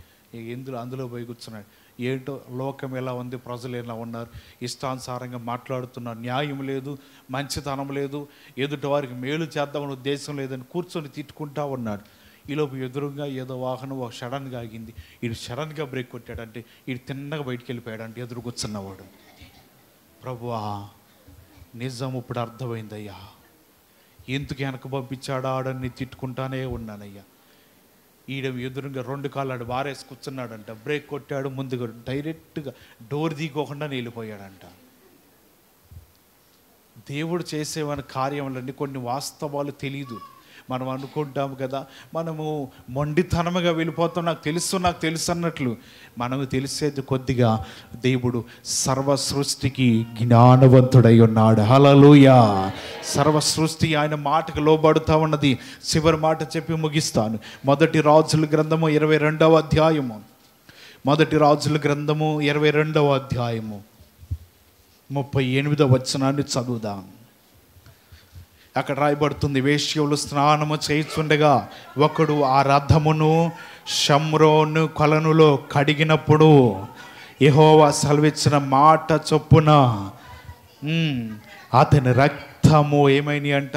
అందులో పోయి కూర్చున్నాడు. ఏంటో లోకం ఎలా ఉంది, ప్రజలు ఎలా ఉన్నారు, ఇష్టానుసారంగా మాట్లాడుతున్నారు, న్యాయం లేదు, మంచితనం లేదు, ఎదుటి వారికి మేలు చేద్దామని ఉద్దేశం లేదని కూర్చొని తిట్టుకుంటా ఉన్నాడు. ఈలోపు ఎదురుగా ఏదో వాహనం ఒక సడన్గా ఆగింది. వీడు సడన్గా బ్రేక్ కొట్టాడంటే వీడు తిన్నగా బయటికి వెళ్ళిపోయాడంటే ఎదురు కూర్చున్నవాడు. ప్రభువా నిజం ఇప్పుడు అర్థమైందయ్యా, ఎందుకు వెనక పంపించాడా ఆడని తిట్టుకుంటానే ఉన్నానయ్యా. ఈడ ఎదురుగా 2 కాళ్ళు వారేసి కూర్చున్నాడంట. బ్రేక్ కొట్టాడు, ముందుగా డైరెక్ట్గా డోర్ దిగోకుండా వెళ్ళిపోయాడంట. దేవుడు చేసేవన్న కార్యములన్నీ కొన్ని వాస్తవాలు తెలియదు. మనం అనుకుంటాము కదా, మనము మొండితనముగా వెళ్ళిపోతాం, నాకు తెలుసు అన్నట్లు. మనకు తెలిసేది కొద్దిగా. దేవుడు సర్వ సృష్టికి జ్ఞానవంతుడై ఉన్నాడు. హల్లెలూయా. సర్వ సృష్టి ఆయన మాటకు లోబడుతూ ఉన్నది. చివరి మాట చెప్పి ముగిస్తాను. 1 రాజుల గ్రంథము 22వ అధ్యాయము. 1 రాజుల గ్రంథము 22వ అధ్యాయము 38వ వచనాన్ని చదువుదాం. అక్కడ రాయబడుతుంది, వేశ్యలు స్నానము చేయుచుండగా ఒకడు ఆ రథమును షమ్రోను కొలనులో కడిగినప్పుడు యెహోవా సెలవిచ్చిన మాట చొప్పున అతని రక్తము ఏమైంది అంట.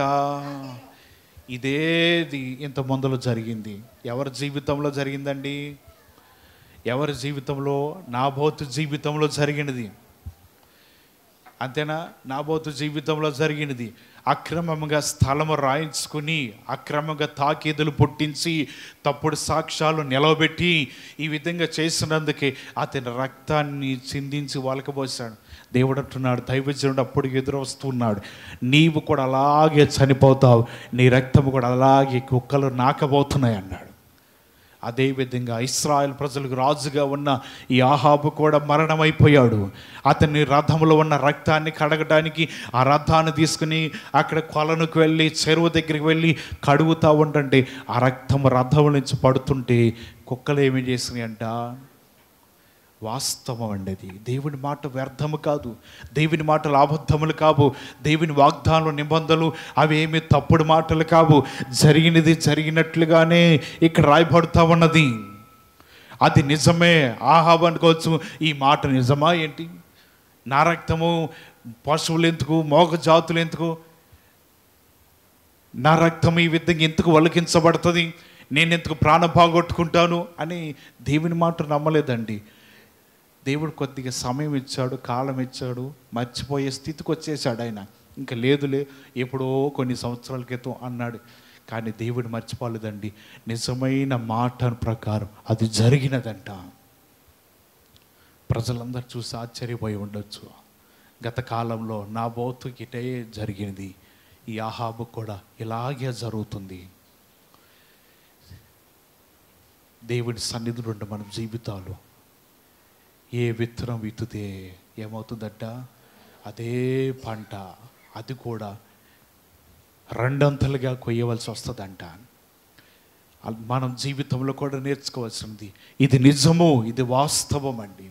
ఇదేది ఇంత ముందులో జరిగింది. ఎవరి జీవితంలో జరిగిందండి? ఎవరి జీవితంలో? నాబోతు జీవితంలో జరిగినది. అంతేనా? నాబోతు జీవితంలో జరిగినది. అక్రమంగా స్థలము రాయించుకుని, అక్రమంగా తాకీదులు పుట్టించి, తప్పుడు సాక్ష్యాలు నిలవబెట్టి, ఈ విధంగా చేసినందుకే అతని రక్తాన్ని చిందించి వలకబోసాడు. దేవుడు అంటున్నాడు, దైవజనుడు అప్పుడు ఎదురు వస్తున్నాడు, నీవు కూడా అలాగే చనిపోతావు, నీ రక్తము కూడా అలాగే కుక్కలు నాకబోతున్నాయి అన్నాడు. అదేవిధంగా ఇశ్రాయేల్ ప్రజలకు రాజుగా ఉన్న ఈ ఆహాబు కూడా మరణమైపోయాడు. అతని రథంలో ఉన్న రక్తాన్ని కడగడానికి ఆ రథాన్ని తీసుకుని అక్కడ కొలనుకు వెళ్ళి చెరువు దగ్గరికి వెళ్ళి కడుగుతూ ఉండండి. ఆ రక్తం రథం నుంచి పడుతుంటే కుక్కలు ఏమి చేసినాయి అంట. వాస్తవం అండి అది. దేవుని మాట వ్యర్థము కాదు, దేవుని మాటలు అబద్ధములు కావు, దేవుని వాగ్దానాలు నిబంధనలు అవేమి తప్పుడు మాటలు కావు. జరిగినది జరిగినట్లుగానే ఇక్కడ రాయబడుతూ ఉన్నది. అది నిజమే. ఆహాబు అనుకోవచ్చు, ఈ మాట నిజమా ఏంటి? నా రక్తము పశువులు ఎందుకు, మోగ జాతులు ఎందుకు, నా రక్తం ఈ విధంగా ఎందుకు వలికించబడుతుంది, నేను ఎందుకు ప్రాణం పోగొట్టుకుంటాను అని దేవుని మాట నమ్మలేదండి. దేవుడు కొద్దిగా సమయం ఇచ్చాడు, కాలం ఇచ్చాడు, మర్చిపోయే స్థితికి వచ్చేసాడు ఆయన. ఇంకా లేదులే, ఎప్పుడో కొన్ని సంవత్సరాల క్రితం అన్నాడు. కానీ దేవుడు మర్చిపోలేదండి, నిజమైన మాట ప్రకారం అది జరిగినదంట. ప్రజలందరూ చూసి ఆశ్చర్యపోయి ఉండొచ్చు. గత కాలంలో నాబోతు ఇటే జరిగింది, ఈ ఆహాబు కూడా ఇలాగే జరుగుతుంది. దేవుడి సన్నిధిలో ఉండే మన జీవితాలు ఏ విత్తనం విత్తుతే ఏమవుతుందట, అదే పంట అది కూడా రెండంతలుగా కొయ్యవలసి వస్తుందంట. మనం జీవితంలో కూడా నేర్చుకోవాల్సింది ఇది నిజము, ఇది వాస్తవం అండి.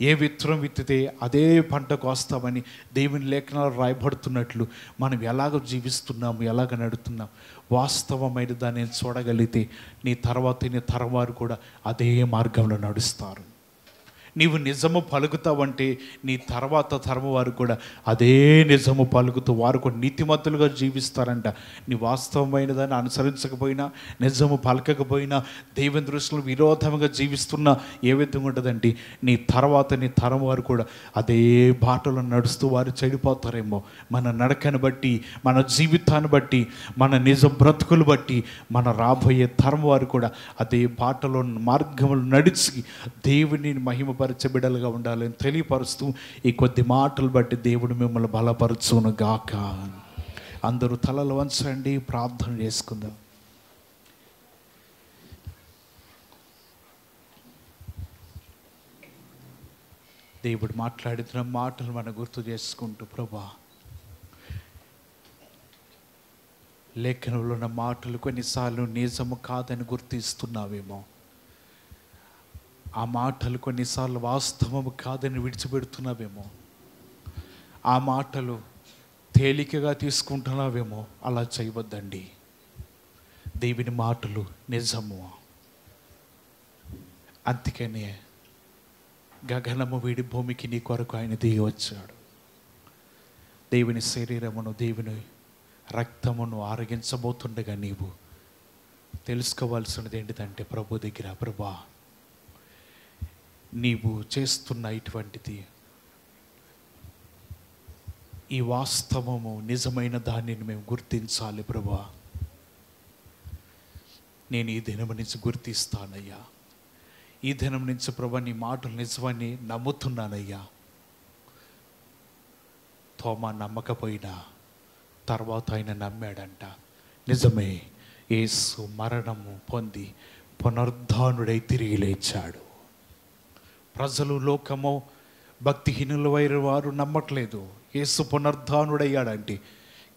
ఏ విత్తనం విత్తితే అదే పంటకు వస్తామని దేవుని లేఖనాలు రాయబడుతున్నట్లు మనం ఎలాగ జీవిస్తున్నాము, ఎలాగ నడుస్తున్నాం, వాస్తవమైన దాన్ని చూడగలిగితే నీ తరం వారు కూడా అదే మార్గంలో నడుస్తారు. నీవు నిజము పలుకుతావంటే నీ తర్వాత తరం వారు కూడా అదే నిజము పలుకుతూ వారు కూడా నీతిమంతులుగా జీవిస్తారంట. నీ వాస్తవమైన దాన్ని అనుసరించకపోయినా, నిజము పలకకపోయినా, దేవుని దృష్టిలో విరోధంగా జీవిస్తున్నా ఏ విధంగా ఉంటుందంటే నీ తరం వారు కూడా అదే బాటలో నడుస్తూ వారు చెడిపోతారేమో. మన నడకను బట్టి, మన జీవితాన్ని బట్టి, మన నిజ బ్రతుకులు బట్టి మన రాబోయే తరం వారు కూడా అదే బాటలో మార్గములు నడిచి దేవుని మహిమ బిడ్డలుగా ఉండాలని తెలియపరుస్తూ ఈ కొద్ది మాటలు బట్టి దేవుడు మిమ్మల్ని బలపరచును గాక. అందరూ తలలు వంచండి, ప్రార్థన చేసుకుందాం. దేవుడు మాట్లాడుతున్న మాటలు మనం గుర్తు చేసుకుంటూ, ప్రభా లేఖనంలో ఉన్న మాటలు కొన్నిసార్లు నిజము కాదని గుర్తిస్తున్నావేమో, ఆ మాటలు కొన్నిసార్లు వాస్తవము కాదని విడిచిపెడుతున్నావేమో, ఆ మాటలు తేలికగా తీసుకుంటున్నావేమో. అలా చేయవద్దండి. దేవుని మాటలు నిజము. అందుకనే గగనము వీడి భూమికి నీ కొరకు ఆయన దిగి వచ్చాడు. దేవుని శరీరమును, దేవుని రక్తమును ఆరగించబోతుండగా నీవు తెలుసుకోవాల్సినది ఏంటిదంటే, ప్రభు దగ్గర, ప్రభా నీవు చేస్తున్న ఇటువంటిది, ఈ వాస్తవము నిజమైన దానిని మేము గుర్తించాలి ప్రభా. నేను ఈ దినం నుంచి గుర్తిస్తానయ్యా. ఈ దినం నుంచి ప్రభా నీ మాటలు నిజమని నమ్ముతున్నానయ్యా. తోమా నమ్మకపోయినా తర్వాత ఆయన నమ్మాడంట. నిజమే, యేసు మరణము పొంది పునరుద్ధానుడై తిరిగి లేచాడు. ప్రజలు, లోకము, భక్తిహీనులైన వారు నమ్మట్లేదు యేసు పునరుద్ధానుడయ్యాడంటే.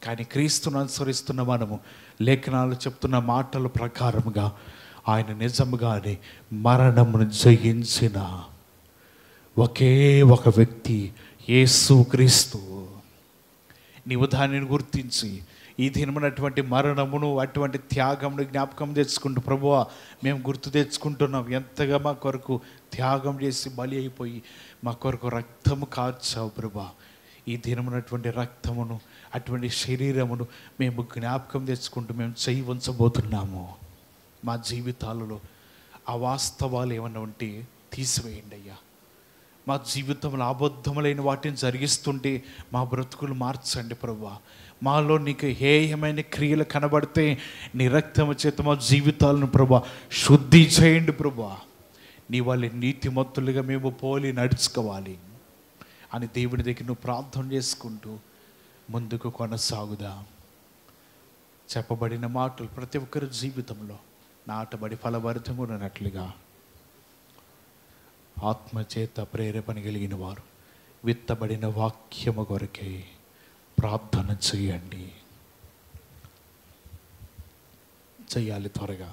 కానీ క్రీస్తును అనుసరిస్తున్న మనము లేఖనాలు చెప్తున్న మాటల ప్రకారముగా ఆయన నిజముగానే మరణమును జయించిన ఒకే ఒక వ్యక్తి యేసు క్రీస్తు. నీవు దానిని గుర్తించి ఈ దినమైనటువంటి మరణమును, అటువంటి త్యాగమును జ్ఞాపకం తెచ్చుకుంటూ, ప్రభువా మేము గుర్తు తెచ్చుకుంటున్నాం ఎంతగా మా కొరకు త్యాగం చేసి బలి అయిపోయి మా కొరకు రక్తము కార్చావు ప్రభువా. ఈ దినమైనటువంటి రక్తమును, అటువంటి శరీరమును మేము జ్ఞాపకం తెచ్చుకుంటూ మేము చేయి ఉంచబోతున్నాము. మా జీవితాలలో ఆ వాస్తవాలు ఏమన్నా ఉంటే తీసివేయండి అయ్యా. మా జీవితంలో అబద్ధములైన వాటిని జరిగిస్తుంటే మా బ్రతుకులు మార్చండి ప్రభువా. మాలో నీకు హేయమైన క్రియలు కనబడితే నీ రక్తము చేత మా జీవితాలను ప్రభువా శుద్ధి చేయండి ప్రభువా. నీ వాళ్ళ నీతిమంతులుగా మేము పోలి నడుచుకోవాలి అని దేవుని దగ్గర నువ్వు ప్రార్థన చేసుకుంటూ ముందుకు కొనసాగుదా. చెప్పబడిన మాటలు ప్రతి ఒక్కరి జీవితంలో నాటబడి ఫలభరితమునట్లుగా ఆత్మచేత ప్రేరేపణ కలిగిన వారు విత్తబడిన వాక్యము కొరకే ప్రార్థన చేయండి. చేయాలి త్వరగా.